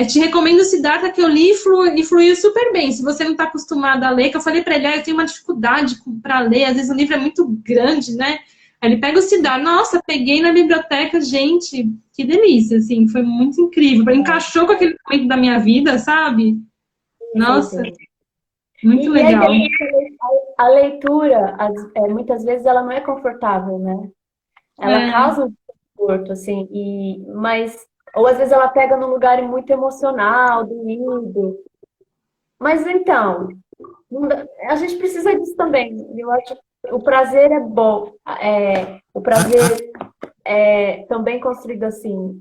Te recomendo o Siddhartha, que eu li e fluiu super bem. Se você não está acostumado a ler, que eu falei para ele, eu tenho uma dificuldade para ler, às vezes o livro é muito grande, né? Aí ele pega o Siddhartha, nossa, peguei na biblioteca, gente, que delícia, assim, foi muito incrível. Encaixou com aquele momento da minha vida, sabe? Nossa, muito legal. A leitura, muitas vezes, ela não é confortável, né? Ela causa um desconforto, assim, mas... Ou às vezes ela pega num lugar muito emocional, doído. Mas então, a gente precisa disso também. Eu acho que o prazer é bom. O prazer é também construído assim.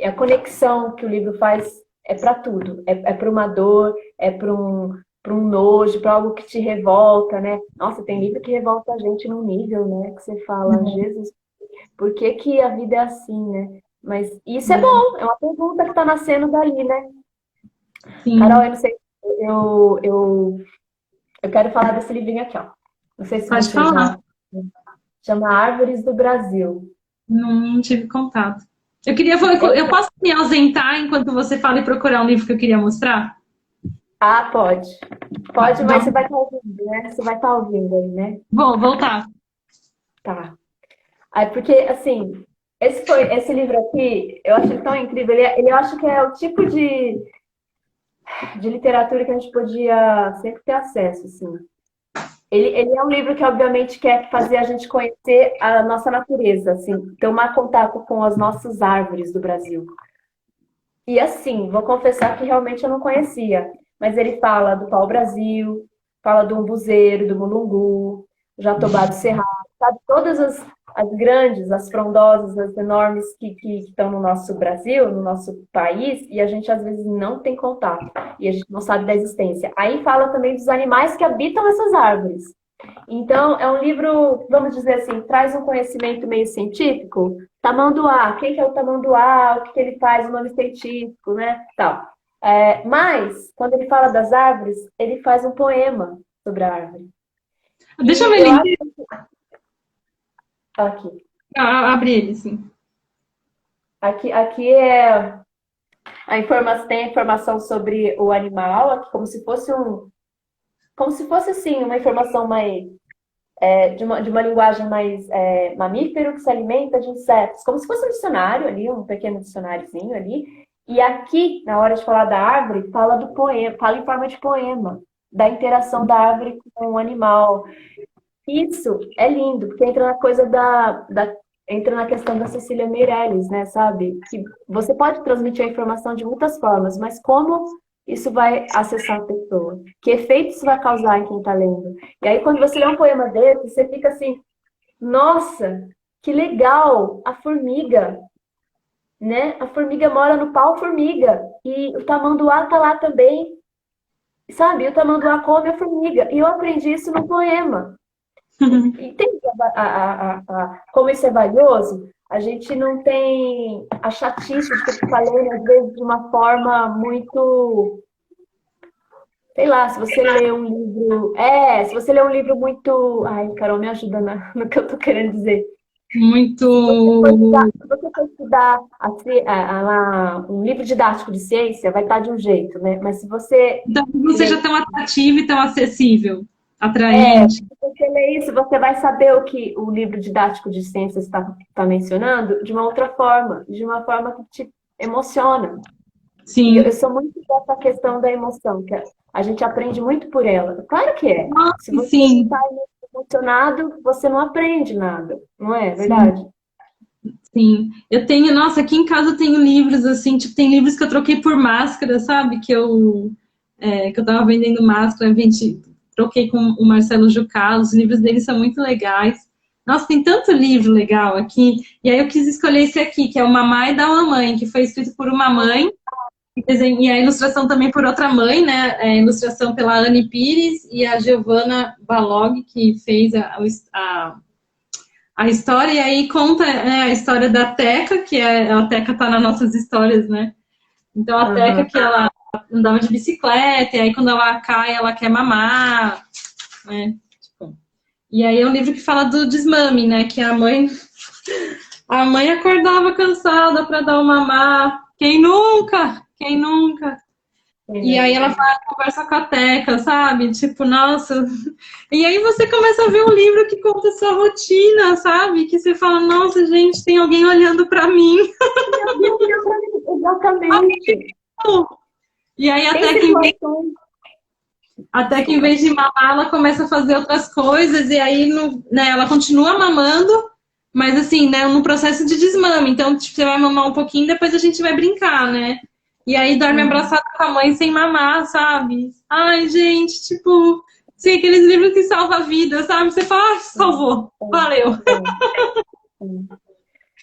A conexão que o livro faz é para tudo. É para uma dor, é para um nojo, para algo que te revolta, né? Nossa, tem livro que revolta a gente num nível, né? Que você fala, Jesus, por que que a vida é assim, né? Mas isso é bom, é uma pergunta que está nascendo dali, né? Sim. Carol, eu não sei, eu quero falar desse livrinho aqui, ó. Não sei se pode você falar. Chama Árvores do Brasil. Não tive contato. Eu posso me ausentar enquanto você fala e procurar um livro que eu queria mostrar? Ah, pode. Pode, mas você vai estar ouvindo, né? Você vai estar ouvindo aí, né? Vou voltar. Tá. Aí, porque, assim, esse livro aqui, eu acho ele tão incrível. Eu acho que é o tipo de literatura que a gente podia sempre ter acesso, assim. Ele é um livro que, obviamente, quer fazer a gente conhecer a nossa natureza, assim, tomar contato com as nossas árvores do Brasil. E, assim, vou confessar que realmente eu não conhecia. Mas ele fala do pau-brasil, fala do umbuzeiro, do mulungu, jatobá do cerrado, sabe? Todas as grandes, as frondosas, as enormes que estão no nosso Brasil, no nosso país, e a gente às vezes não tem contato, e a gente não sabe da existência. Aí fala também dos animais que habitam essas árvores. Então, é um livro, vamos dizer assim, traz um conhecimento meio científico. Tamanduá, quem que é o tamanduá, o que ele faz, o nome científico, né? Tal. Mas, quando ele fala das árvores, ele faz um poema sobre a árvore. Deixa eu ver ele. Aqui. Abre ele, sim. Aqui tem a informação sobre o animal, aqui como se fosse assim, uma informação mais de uma linguagem mais mamífero que se alimenta de insetos, como se fosse um dicionário ali, um pequeno dicionáriozinho ali. E aqui, na hora de falar da árvore, fala do poema, fala em forma de poema, da interação da árvore com o animal. Isso é lindo, porque entra na coisa entra na questão da Cecília Meirelles, né, sabe? Que você pode transmitir a informação de muitas formas, mas como isso vai acessar a pessoa? Que efeito isso vai causar em quem está lendo? E aí, quando você lê um poema desse, você fica assim, nossa, que legal, a formiga, né? A formiga mora no pau-formiga, e o tamanduá está lá também, sabe? O tamanduá come a formiga, e eu aprendi isso no poema. Entende como isso é valioso? A gente não tem a chatice de ficar lendo, às vezes, de uma forma muito... Sei lá, se você lê um livro... se você lê um livro muito... Ai, Carol, me ajuda no que eu tô querendo dizer. Muito... Se você for estudar um livro didático de ciência, vai estar de um jeito, né? Mas se você... Então, você já é tão atrativo e tão acessível. atraente. Se você ler isso, você vai saber o que o livro didático de ciências está mencionando de uma outra forma, de uma forma que te emociona. Sim. E eu sou muito dessa questão da emoção, que a gente aprende muito por ela. Claro que é. Se você não está emocionado, você não aprende nada, não é verdade? Sim. Eu tenho, nossa, aqui em casa eu tenho livros, assim, tipo, tem livros que eu troquei por máscara, sabe? Que eu tava vendendo máscara, troquei com o Marcelo Jucá, os livros dele são muito legais. Nossa, tem tanto livro legal aqui. E aí eu quis escolher esse aqui, que é O Mamãe da Mamãe, que foi escrito por uma mãe, e a ilustração também por outra mãe, né? A ilustração pela Anne Pires e a Giovanna Balog, que fez a história, e aí conta a história da Teca, que a Teca tá nas nossas histórias, né? Então a Teca, que ela andava de bicicleta, e aí quando ela cai, ela quer mamar, né? Tipo, e aí é um livro que fala do desmame, né? Que a mãe acordava cansada para dar o mamar. Quem nunca? Quem nunca? E aí ela vai conversar com a Teca, sabe? Tipo, nossa. E aí você começa a ver um livro que conta a sua rotina, sabe? Que você fala, nossa, gente, tem alguém olhando para mim. Exatamente. E aí até que em vez de mamar, ela começa a fazer outras coisas, e aí né, ela continua mamando, mas assim, né, num processo de desmame. Então, tipo, você vai mamar um pouquinho, depois a gente vai brincar, né? E aí dorme abraçada com a mãe sem mamar, sabe? Ai, gente, tipo, sim, aqueles livros que salvam a vida, sabe? Você fala, ah, salvou, valeu.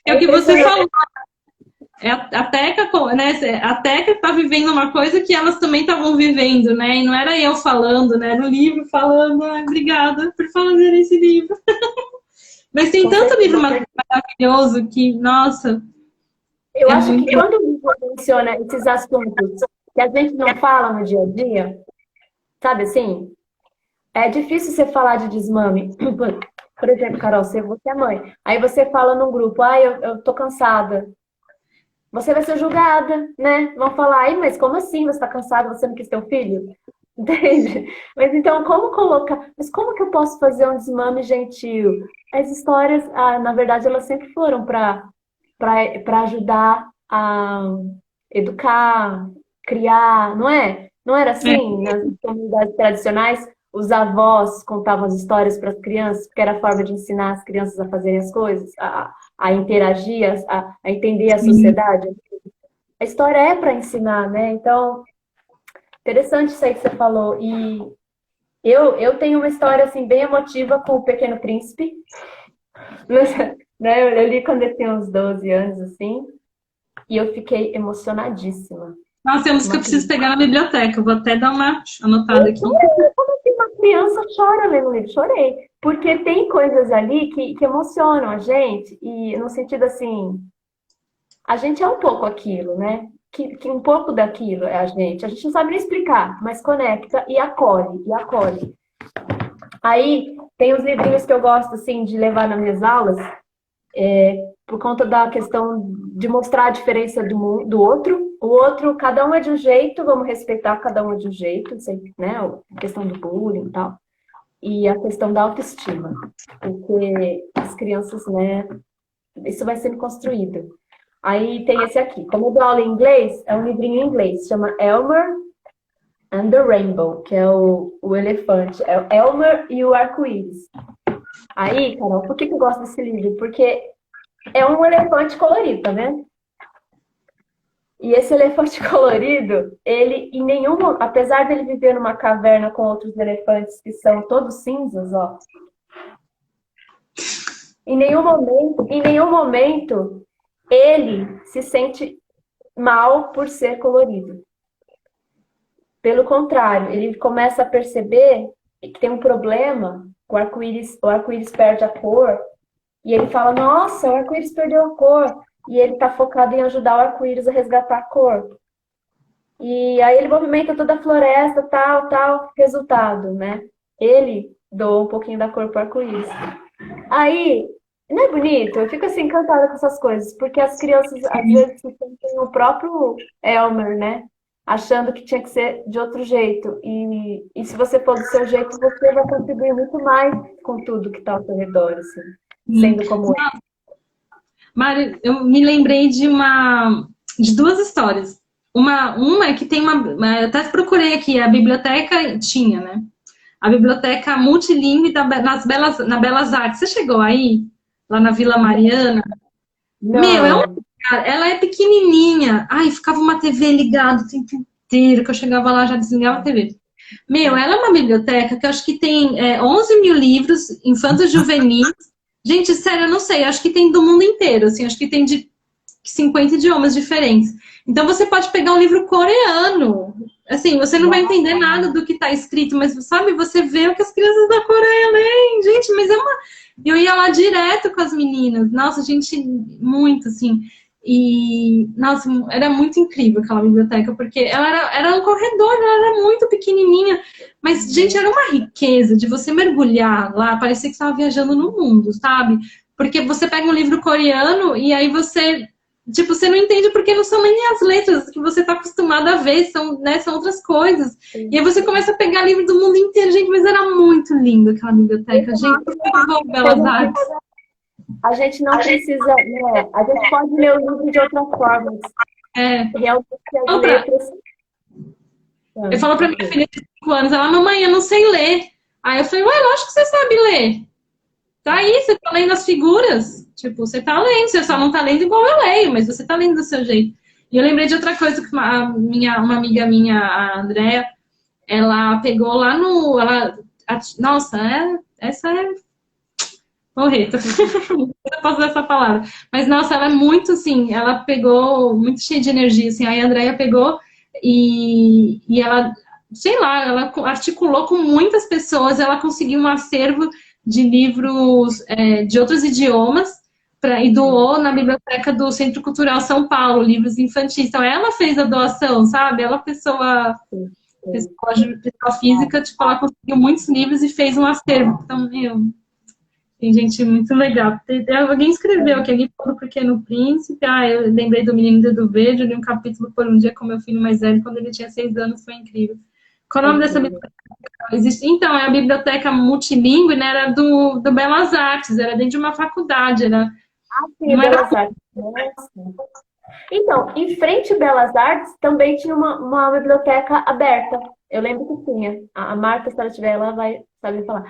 É o que você falou. A Teca, né? A Teca tá vivendo uma coisa que elas também estavam vivendo, né? E não era eu falando, né? Era o livro falando, ai, obrigada por fazer esse livro. Mas tem tanto livro maravilhoso que, nossa... Eu acho que quando o livro menciona esses assuntos que a gente não fala no dia a dia, sabe assim? É difícil você falar de desmame. Por exemplo, Carol, você é mãe. Aí você fala num grupo, eu tô cansada. Você vai ser julgada, né? Vão falar, ai, mas como assim você tá cansada, você não quis ter um filho? Entende? Mas então, mas como que eu posso fazer um desmame gentil? As histórias, na verdade, elas sempre foram para ajudar a educar, criar, não é? Não era assim nas comunidades tradicionais? Os avós contavam as histórias para as crianças, porque era a forma de ensinar as crianças a fazerem as coisas, a interagir, a entender a sociedade. A história é para ensinar, né? Então, interessante isso aí que você falou. E eu tenho uma história assim, bem emotiva com o Pequeno Príncipe. Né? Eu li quando eu tinha uns 12 anos, assim, e eu fiquei emocionadíssima. Nossa, temos que eu preciso pegar na biblioteca, eu vou até dar uma anotada aqui. Como que uma criança chora lendo um livro? Chorei. Porque tem coisas ali que emocionam a gente, e no sentido assim, a gente é um pouco aquilo, né? Que um pouco daquilo é a gente. A gente não sabe nem explicar, mas conecta e acolhe, e acolhe. Aí, tem os livrinhos que eu gosto, assim, de levar nas minhas aulas, por conta da questão de mostrar a diferença do outro. O outro, cada um é de um jeito, vamos respeitar cada um é de um jeito, né? A questão do bullying e tal. E a questão da autoestima. Porque as crianças, né? Isso vai sendo construído. Aí tem esse aqui. Como eu dou aula em inglês, é um livrinho em inglês, chama Elmer and the Rainbow, que é o elefante. É o Elmer e o arco-íris. Aí, Carol, por que eu gosto desse livro? Porque é um elefante colorido, tá vendo? E esse elefante colorido, ele em nenhum momento, apesar dele viver numa caverna com outros elefantes que são todos cinzas, ó. Em nenhum momento, ele se sente mal por ser colorido. Pelo contrário, ele começa a perceber que tem um problema, o arco-íris perde a cor, e ele fala, nossa, o arco-íris perdeu a cor. E ele está focado em ajudar o arco-íris a resgatar a cor. E aí ele movimenta toda a floresta, tal, resultado, né? Ele doa um pouquinho da cor para o arco-íris. Aí, não é bonito? Eu fico assim encantada com essas coisas, porque as crianças às vezes se sentem o próprio Elmer, né? achando que tinha que ser de outro jeito. E se você for do seu jeito, você vai contribuir muito mais com tudo que está ao seu redor, assim, sendo como é. Mari, eu me lembrei de duas histórias. Uma é que tem eu até procurei aqui, a biblioteca tinha, né? A biblioteca multilingüe na Belas Artes. Você chegou aí? Lá na Vila Mariana? Não. Meu, ela é pequenininha. Ai, ficava uma TV ligada o tempo inteiro, que eu chegava lá já desligava a TV. Meu, ela é uma biblioteca que eu acho que tem 11 mil livros, infantos juvenis. Gente, sério, eu não sei, acho que tem do mundo inteiro, assim, acho que tem de 50 idiomas diferentes. Então você pode pegar um livro coreano, assim, você não vai entender nada do que está escrito, mas sabe, você vê o que as crianças da Coreia leem, gente, mas eu ia lá direto com as meninas, nossa, gente, muito, assim, e, nossa, era muito incrível aquela biblioteca, porque ela era um corredor, ela era muito pequenininha, mas, gente, era uma riqueza de você mergulhar lá, parecia que você estava viajando no mundo, sabe? Porque você pega um livro coreano e aí você, tipo, você não entende porque não são nem as letras que você está acostumado a ver, são outras coisas. Sim. E aí você começa a pegar livro do mundo inteiro, gente, mas era muito lindo aquela biblioteca, gente, por favor, Belas Artes. A gente não precisa, né? A gente pode ler o livro de outras formas. Realmente as letras. Eu falo pra minha filha de 5 anos, ela, mamãe, eu não sei ler. Aí eu falei, ué, lógico que você sabe ler. Tá aí, você tá lendo as figuras. Tipo, você tá lendo, você só não tá lendo igual eu leio, mas você tá lendo do seu jeito. E eu lembrei de outra coisa que uma amiga minha, a Andrea, ela pegou lá no... nossa, essa é porreta. Eu posso usar essa palavra. Mas, nossa, ela é muito, assim, ela pegou muito cheia de energia, assim. Aí a Andrea pegou e ela, sei lá, ela articulou com muitas pessoas, ela conseguiu um acervo de livros de outros idiomas e doou na biblioteca do Centro Cultural São Paulo, livros infantis. Então, ela fez a doação, sabe? Ela, pessoa física, tipo, ela conseguiu muitos livros e fez um acervo. Então, tem gente muito legal. Alguém escreveu aqui, alguém falou do Pequeno Príncipe. Eu lembrei do Menino Dedo Verde, eu li um capítulo por um dia com meu filho mais velho, quando ele tinha 6 anos, foi incrível. Qual o nome dessa biblioteca? Então, é a biblioteca multilingüe, né? Era do Belas Artes, era dentro de uma faculdade. Sim, Belas Artes. Então, em frente a Belas Artes, também tinha uma biblioteca aberta. Eu lembro que tinha. A Marta, se ela estiver, ela vai saber falar.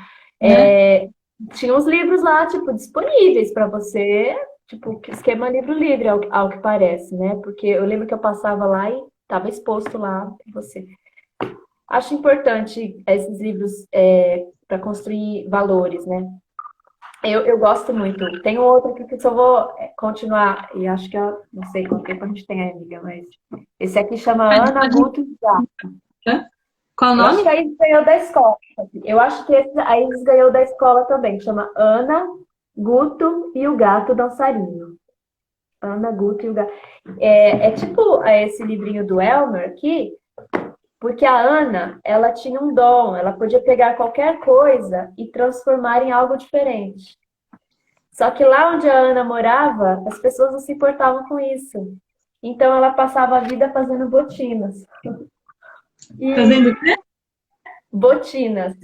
Tinha uns livros lá, tipo, disponíveis para você, tipo, esquema livro livre, ao que parece, né? Porque eu lembro que eu passava lá e estava exposto lá para você. Acho importante esses livros para construir valores, né? Eu gosto muito. Tem outro aqui que eu só vou continuar, e acho que não sei quanto tempo a gente tem aí, amiga, mas esse aqui chama Ana, Guto e Gato. Qual o nome? Eu acho que a Isis ganhou da escola. Eu acho que a Isis ganhou da escola também, que chama Ana, Guto e o Gato Dançarino. Ana, Guto e o Gato. É tipo esse livrinho do Elmer aqui, porque a Ana, ela tinha um dom, ela podia pegar qualquer coisa e transformar em algo diferente. Só que lá onde a Ana morava, as pessoas não se importavam com isso. Então ela passava a vida fazendo botinas. Fazendo o quê? Botinas,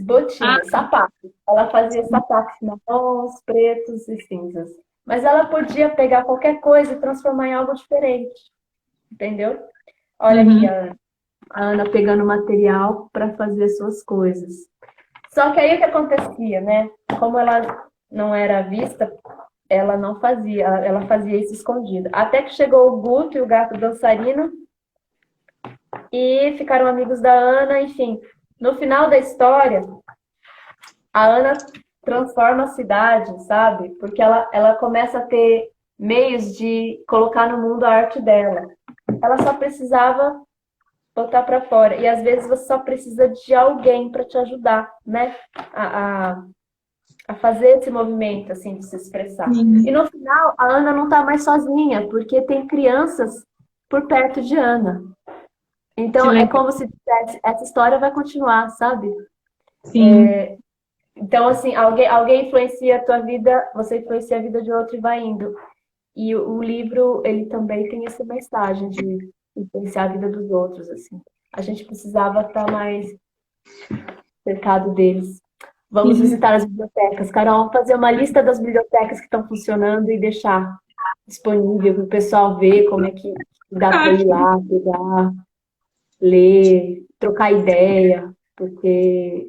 sapatos. Ela fazia sapatos marrons, pretos e cinzas. Mas ela podia pegar qualquer coisa e transformar em algo diferente. Entendeu? Olha aqui a Ana pegando material para fazer suas coisas. Só que aí o que acontecia, né? Como ela não era vista, ela não fazia, ela fazia isso escondido. Até que chegou o Guto e o Gato Dançarino e ficaram amigos da Ana, enfim. No final da história, a Ana transforma a cidade, sabe? Porque ela começa a ter meios de colocar no mundo a arte dela. Ela só precisava botar para fora. E às vezes você só precisa de alguém para te ajudar, né? A fazer esse movimento, assim, de se expressar. E no final, a Ana não tá mais sozinha, porque tem crianças por perto de Ana. Então, é como se dissesse, essa história vai continuar, sabe? Sim. Então, assim, alguém influencia a tua vida, você influencia a vida de outro e vai indo. E o livro, ele também tem essa mensagem de influenciar a vida dos outros, assim. A gente precisava estar mais cercado deles. Vamos visitar as bibliotecas. Carol, vamos fazer uma lista das bibliotecas que estão funcionando e deixar disponível para o pessoal ver como é que dá para ir lá, pegar, ler, trocar ideia, porque...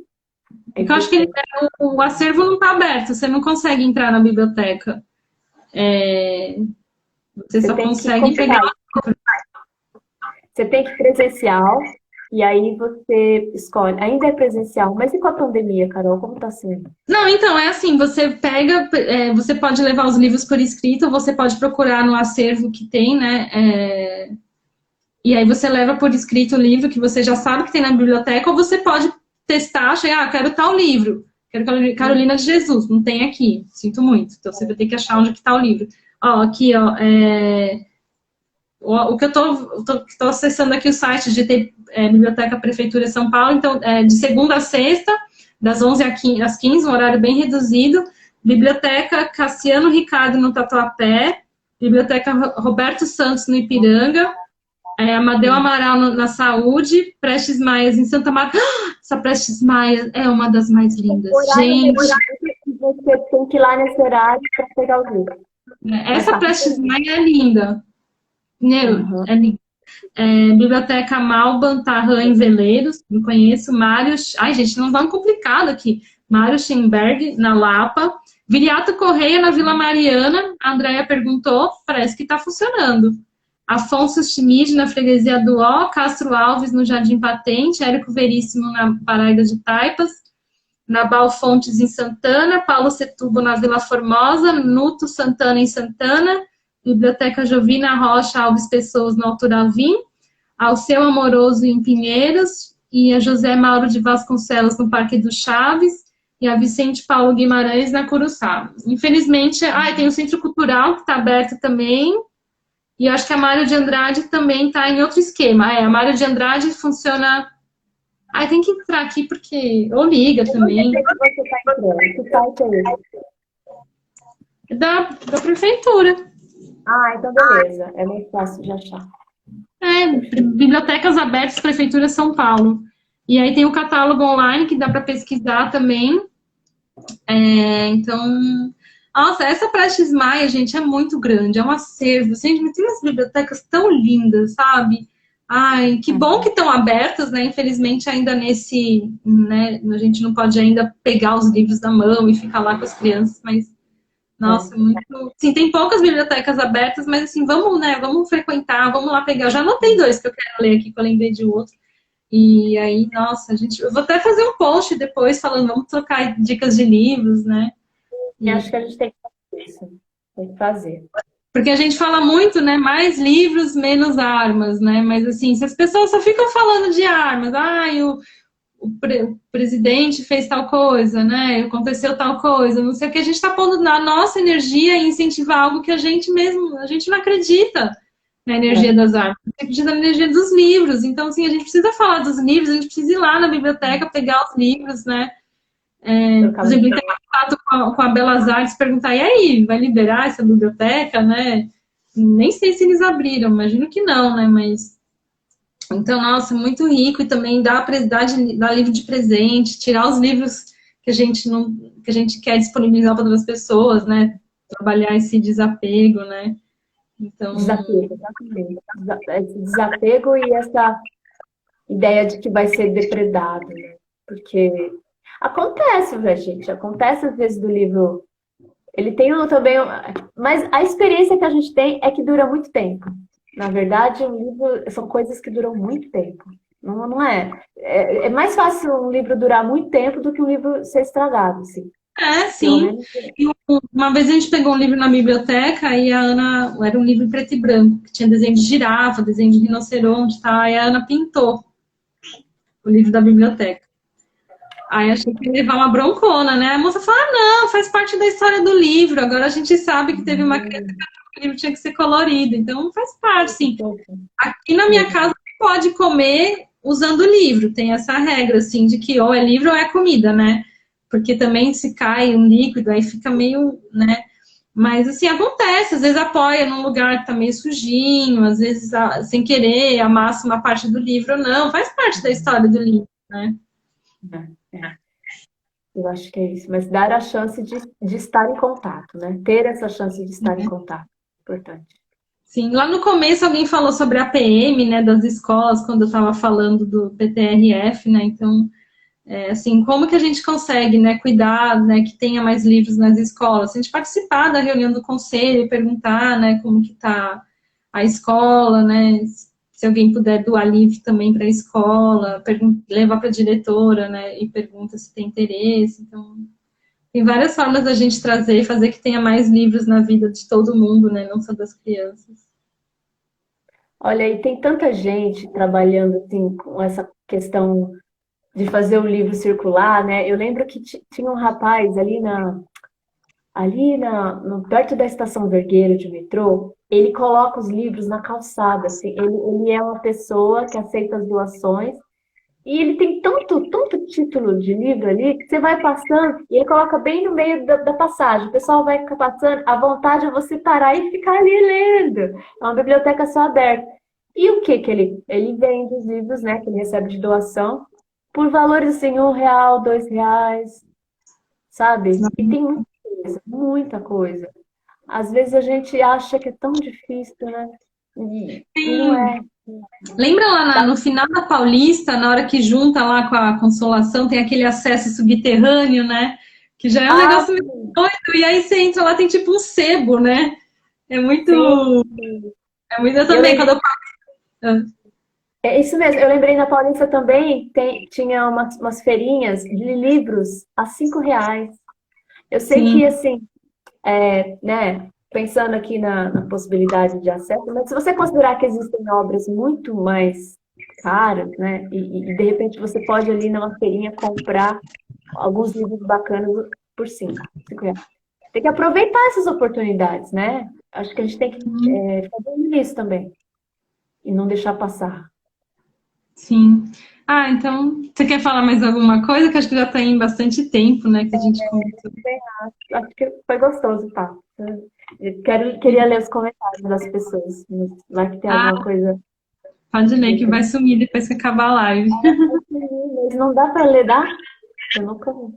Eu acho que o acervo não está aberto, você não consegue entrar na biblioteca. Você só consegue pegar... Você tem que ir presencial, e aí você escolhe. Ainda é presencial, mas e com a pandemia, Carol? Como está sendo? Não, então, é assim, você pega, você pode levar os livros por escrito, ou você pode procurar no acervo que tem, né? E aí você leva por escrito o livro que você já sabe que tem na biblioteca, ou você pode testar, chegar, quero tal livro, quero Carolina de Jesus, não tem aqui, sinto muito. Então você vai ter que achar onde que tá o livro. Ó, aqui, ó, o que eu tô acessando aqui o site de Biblioteca Prefeitura de São Paulo, então, de segunda a sexta, das 11 às 15, um horário bem reduzido. Biblioteca Cassiano Ricardo no Tatuapé, Biblioteca Roberto Santos no Ipiranga, Amadeu Amaral na Saúde, Prestes Maias em Santa Marta. Essa Prestes Maias é uma das mais lindas. Gente! Você tem que ir lá nesse horário para pegar o livro. Essa Prestes Maia é linda. É linda. Biblioteca Malban Tarran em Veleiros, não conheço. Mário... Ai, gente, não vão complicado aqui. Mário Schemberg, na Lapa. Viriato Correia, na Vila Mariana. A Andréia perguntou, parece que está funcionando. Afonso Schmid, na Freguesia do Ó, Castro Alves, no Jardim Patente, Érico Veríssimo, na Paraíba de Taipas, Nabal Fontes, em Santana, Paulo Setúbal, na Vila Formosa, Nuto Santana, em Santana, Biblioteca Jovina Rocha Alves Pessoas, no Alto Alvim, Alceu Amoroso, em Pinheiros, e a José Mauro de Vasconcelos, no Parque do Chaves, e a Vicente Paulo Guimarães, na Curuçá. Infelizmente, tem o Centro Cultural, que está aberto também. E eu acho que a Mário de Andrade também está em outro esquema. A Mário de Andrade funciona... tem que entrar aqui porque... Ou liga também. Da prefeitura. Então beleza. É muito fácil de achar. Bibliotecas Abertas, Prefeitura São Paulo. E aí tem o catálogo online que dá para pesquisar também. Então... Nossa, essa Prestes Maia, gente, é muito grande, é um acervo. Gente, tem umas bibliotecas tão lindas, sabe? Que bom que estão abertas, né? Infelizmente, ainda né? A gente não pode ainda pegar os livros na mão e ficar lá com as crianças, mas, nossa, muito... Sim, tem poucas bibliotecas abertas, mas assim, vamos, né? Vamos frequentar, vamos lá pegar. Eu já anotei 2 que eu quero ler aqui, que eu lembrei de outro. E aí, nossa, eu vou até fazer um post depois falando, vamos trocar dicas de livros, né? Acho que a gente tem que fazer isso. Tem que fazer. Porque a gente fala muito, né? Mais livros, menos armas, né? Mas assim, se as pessoas só ficam falando de armas, o presidente fez tal coisa, né? Aconteceu tal coisa, não sei o que, a gente está pondo na nossa energia e incentivar algo que a gente não acredita na energia das armas, a gente acredita na energia dos livros. Então, assim, a gente precisa falar dos livros, a gente precisa ir lá na biblioteca pegar os livros, né? Por exemplo, tem contato com a Belas Artes, perguntar, e aí, vai liberar essa biblioteca, né? Nem sei se eles abriram, imagino que não, né? Mas, então, nossa, muito rico, e também dar livro de presente, tirar os livros que a gente quer disponibilizar para outras pessoas, né? Trabalhar esse desapego, né? Então... Desapego, exatamente. Esse desapego e essa ideia de que vai ser depredado, né? Porque... Acontece, né, gente? Acontece às vezes do livro. Ele tem também... Mas a experiência que a gente tem é que dura muito tempo. Na verdade, um livro são coisas que duram muito tempo. Não é? É mais fácil um livro durar muito tempo do que um livro ser estragado, assim. Sim. Uma vez a gente pegou um livro na biblioteca e a Ana... Era um livro em preto e branco, que tinha desenho de girafa, desenho de rinoceronte e tal. Aí a Ana pintou o livro da biblioteca. Aí achei que ia levar uma broncona, né? A moça falou, não, faz parte da história do livro. Agora a gente sabe que teve uma criança que achou que o livro tinha que ser colorido. Então faz parte, sim. Aqui na minha casa pode comer usando o livro. Tem essa regra, assim, de que ou é livro ou é comida, né? Porque também se cai um líquido, aí fica meio, né? Mas, assim, acontece, às vezes apoia num lugar que tá meio sujinho, às vezes, sem querer, amassa uma parte do livro, não, faz parte da história do livro, né? Eu acho que é isso, mas dar a chance de estar em contato, né? Ter essa chance de estar em contato, importante. Sim, lá no começo alguém falou sobre a PM, né, das escolas, quando eu estava falando do PTRF, né, então, assim, como que a gente consegue, né, cuidar, né, que tenha mais livros nas escolas? A gente participar da reunião do conselho, perguntar, né, como que tá a escola, né, se alguém puder doar livro também para a escola, levar para a diretora, né, e pergunta se tem interesse, então... Tem várias formas da gente trazer e fazer que tenha mais livros na vida de todo mundo, né? Não só das crianças. Olha, e tem tanta gente trabalhando assim, com essa questão de fazer o livro circular, né? Eu lembro que tinha um rapaz perto da estação Vergueiro de metrô, ele coloca os livros na calçada, assim, ele é uma pessoa que aceita as doações. E ele tem tanto título de livro ali que você vai passando e ele coloca bem no meio da passagem. O pessoal vai ficar passando, a vontade é você parar e ficar ali lendo. É uma biblioteca só aberta. E o que ele vende os livros, né, que ele recebe de doação, por valores assim, R$1, R$2, sabe? E tem muita coisa. Às vezes a gente acha que é tão difícil, né? E não é. Lembra lá no final da Paulista, na hora que junta lá com a Consolação, tem aquele acesso subterrâneo, né? Que já é um negócio muito doido. E aí você entra lá, tem tipo um sebo, né? É muito... Sim. É muito... Eu também, quando eu... É isso mesmo, eu lembrei na Paulista também, tinha umas feirinhas de livros a R$5. Eu sei que, assim, né, pensando aqui na possibilidade de acesso, mas se você considerar que existem obras muito mais caras, né, e de repente você pode ali numa feirinha comprar alguns livros bacanas por R$5. Tem que aproveitar essas oportunidades, né? Acho que a gente tem que fazer isso também e não deixar passar. Sim. Ah, então, você quer falar mais alguma coisa? Que acho que já está em bastante tempo, né, que a gente conversou. Acho que foi gostoso, tá? Queria ler os comentários das pessoas. Vai que tem alguma coisa. Pode ler, que vai sumir depois que acabar a live. Mas não dá para ler, dá? Eu nunca vi.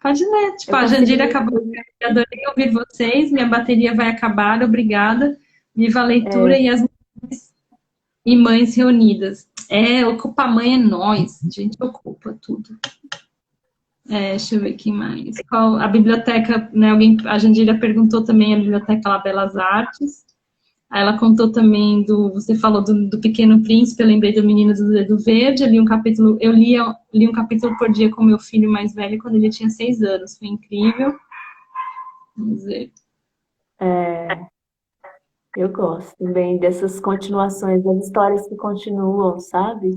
Pode ler. Tipo, a Jandira acabou. Adorei ouvir vocês. Minha bateria vai acabar. Obrigada. Viva a leitura e as mães e mães reunidas. Ocupa a mãe é nós. A gente ocupa tudo. Deixa eu ver quem mais. A biblioteca, né? A Jandira perguntou também a biblioteca lá Belas Artes. Aí ela contou também você falou do Pequeno Príncipe, eu lembrei do Menino do Dedo Verde, eu li um capítulo por dia com meu filho mais velho quando ele tinha 6 anos, foi incrível. Vamos ver. Eu gosto também dessas continuações, das histórias que continuam, sabe?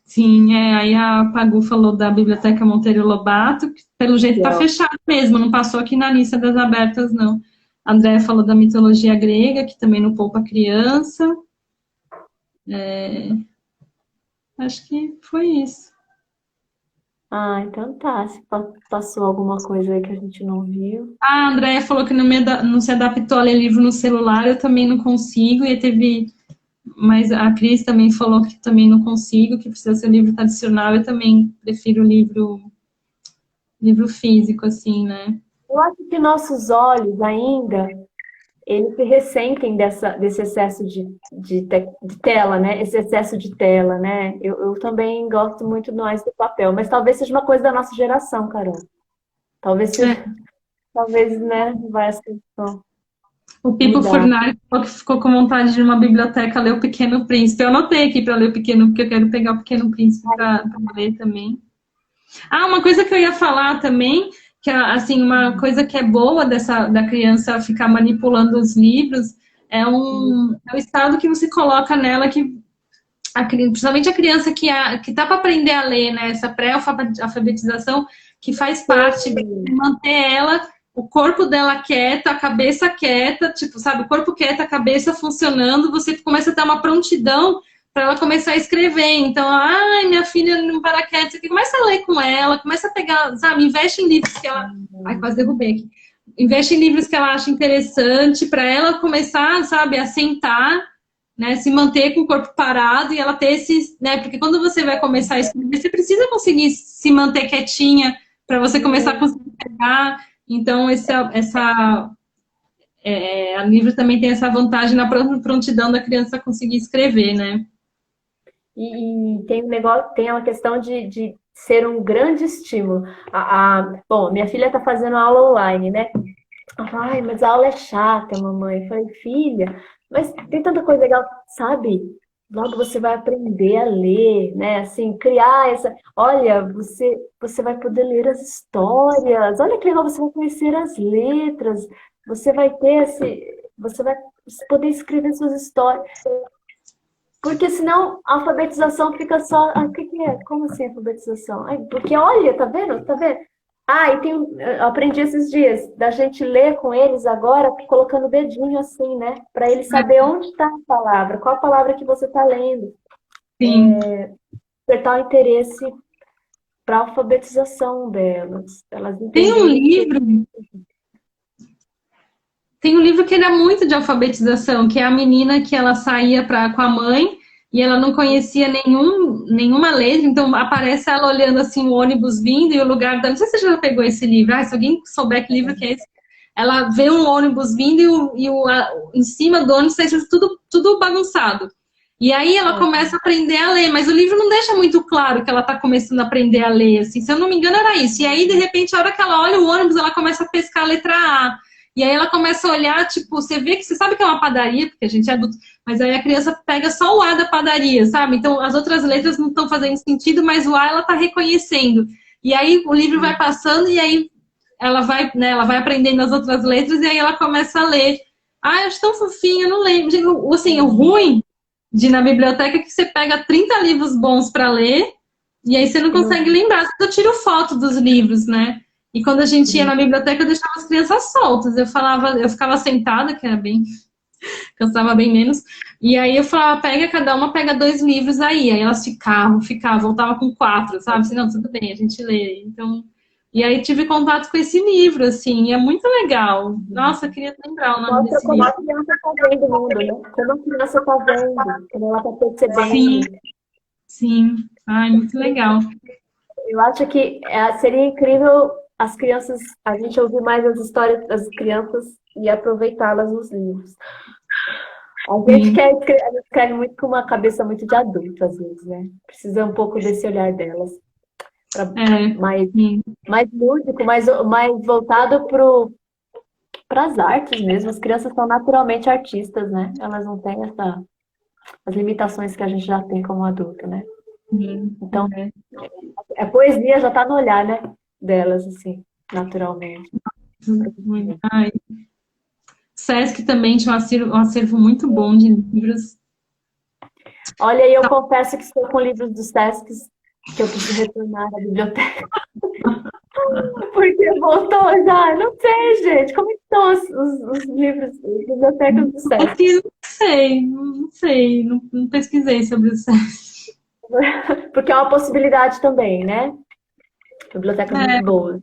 Sim, aí a Pagu falou da Biblioteca Monteiro Lobato, que pelo jeito está fechado mesmo, não passou aqui na lista das abertas, não. A Andréia falou da mitologia grega, que também não poupa criança. Acho que foi isso. Ah, então tá. Se passou alguma coisa aí que a gente não viu. A Andréia falou que não se adaptou a ler livro no celular, eu também não consigo, mas a Cris também falou que também não consigo, que precisa ser um livro tradicional, eu também prefiro livro físico, assim, né? Eu acho que nossos olhos ainda, eles se ressentem desse excesso de tela, né? Esse excesso de tela, né? Eu também gosto muito mais do papel, mas talvez seja uma coisa da nossa geração, Carol. Talvez, né, vai essa questão. O Pipo Furnari falou que ficou com vontade de ir numa biblioteca ler O Pequeno Príncipe. Eu anotei aqui para ler porque eu quero pegar O Pequeno Príncipe para ler também. Uma coisa que eu ia falar também, que assim, uma coisa que é boa da criança ficar manipulando os livros, é o estado que você coloca nela, principalmente a criança que está para aprender a ler, né, essa pré-alfabetização, que faz parte de manter ela, o corpo dela quieto, a cabeça quieta, tipo, sabe, o corpo quieto, a cabeça funcionando, você começa a ter uma prontidão para ela começar a escrever. Então, minha filha não para quieta, começa a ler com ela, começa a pegar, sabe, investe em livros que ela... Ai, quase derrubei aqui. investe em livros que ela acha interessante para ela começar, sabe, a sentar, né, se manter com o corpo parado e ela ter esses, né, porque quando você vai começar a escrever, você precisa conseguir se manter quietinha para você começar a conseguir pegar. Então, o livro também tem essa vantagem na prontidão da criança conseguir escrever, né? E tem um negócio, tem uma questão de ser um grande estímulo. Bom, minha filha está fazendo aula online, né? Ela fala, ai, mas a aula é chata, mamãe. Eu falei, filha, mas tem tanta coisa legal, sabe? Logo você vai aprender a ler, né? Assim, criar essa. Olha, você vai poder ler as histórias. Olha que legal, você vai conhecer as letras. Você vai ter você vai poder escrever suas histórias. Porque senão a alfabetização fica só. O que é? Como assim alfabetização? Ai, porque olha, tá vendo? Tá vendo? Eu aprendi esses dias da gente ler com eles agora, colocando o dedinho assim, né? Para ele saber onde está a palavra, qual a palavra que você está lendo. Sim. Despertar o interesse para a alfabetização delas. Tem um livro. Tem um livro que era muito de alfabetização, que é a menina que ela saía com a mãe e ela não conhecia nenhuma letra, então aparece ela olhando assim o ônibus vindo e o lugar da... Não sei se você já pegou esse livro, se alguém souber que livro que é esse. Ela vê um ônibus vindo em cima do ônibus está tudo bagunçado. E aí ela começa a aprender a ler, mas o livro não deixa muito claro que ela está começando a aprender a ler, assim, se eu não me engano era isso. E aí, de repente, a hora que ela olha o ônibus, ela começa a pescar a letra A. E aí ela começa a olhar, tipo, você sabe que é uma padaria, porque a gente é adulto, mas aí a criança pega só o A da padaria, sabe? Então as outras letras não estão fazendo sentido, mas o A ela tá reconhecendo. E aí o livro vai passando e aí ela vai aprendendo as outras letras e aí ela começa a ler. Ah, eu acho tão fofinho, eu não lembro. Assim, o ruim de ir na biblioteca é que você pega 30 livros bons para ler e aí você não consegue lembrar. Eu tiro foto dos livros, né? E quando a gente ia na biblioteca, eu deixava as crianças soltas. Eu ficava sentada, que era cansava bem menos. E aí eu falava, cada uma pega 2 livros aí. Aí elas ficavam, voltava com 4, sabe? Assim, não, tudo bem, a gente lê. Então, e aí tive contato com esse livro, assim, e é muito legal. Nossa, eu queria lembrar o nome desse livro. Como a criança está vendo o mundo, né? Como a criança está vendo, como ela está percebendo. Sim. Ai, muito legal. Eu acho que seria incrível as crianças, a gente ouvir mais as histórias das crianças e aproveitá-las nos livros. A gente escreve muito com uma cabeça muito de adulto, às vezes, né? Precisa um pouco desse olhar delas. Mais lúdico, mais voltado para as artes mesmo. As crianças são naturalmente artistas, né? Elas não têm as limitações que a gente já tem como adulto, né? Então, a poesia já está no olhar, né? Delas, assim, naturalmente. Ai. Sesc também tinha um acervo muito bom de livros. Olha, eu confesso que estou com livros do Sesc que eu preciso retornar à biblioteca. Porque voltou já. Não sei, gente. Como estão os livros das bibliotecas do Sesc? Não sei. Não pesquisei sobre o Sesc. Porque é uma possibilidade também, né? Biblioteca muito boa.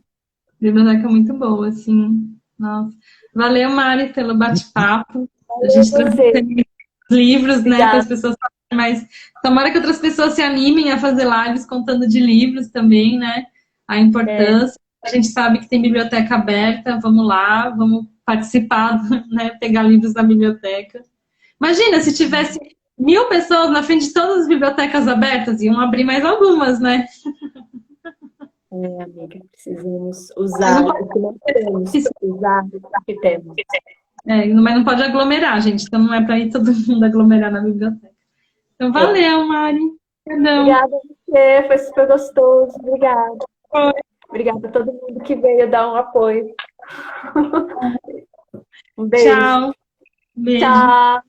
Biblioteca muito boa, sim. Nossa. Valeu, Mari, pelo bate-papo. A gente trouxe livros, né, para as pessoas saberem, mas tomara que outras pessoas se animem a fazer lives contando de livros também, né? A importância. A gente sabe que tem biblioteca aberta, vamos lá, vamos participar, né? Pegar livros da biblioteca. Imagina, se tivesse 1000 pessoas na frente de todas as bibliotecas abertas, iam abrir mais algumas, né? Amiga, precisamos usar o que nós temos, usar o que temos. Mas não pode aglomerar, gente, então não é para ir todo mundo aglomerar na biblioteca. Então, valeu, Mari. Perdão. Obrigada a você, foi super gostoso, obrigada. Obrigada a todo mundo que veio dar um apoio. Um beijo. Tchau. Beijo. Tchau.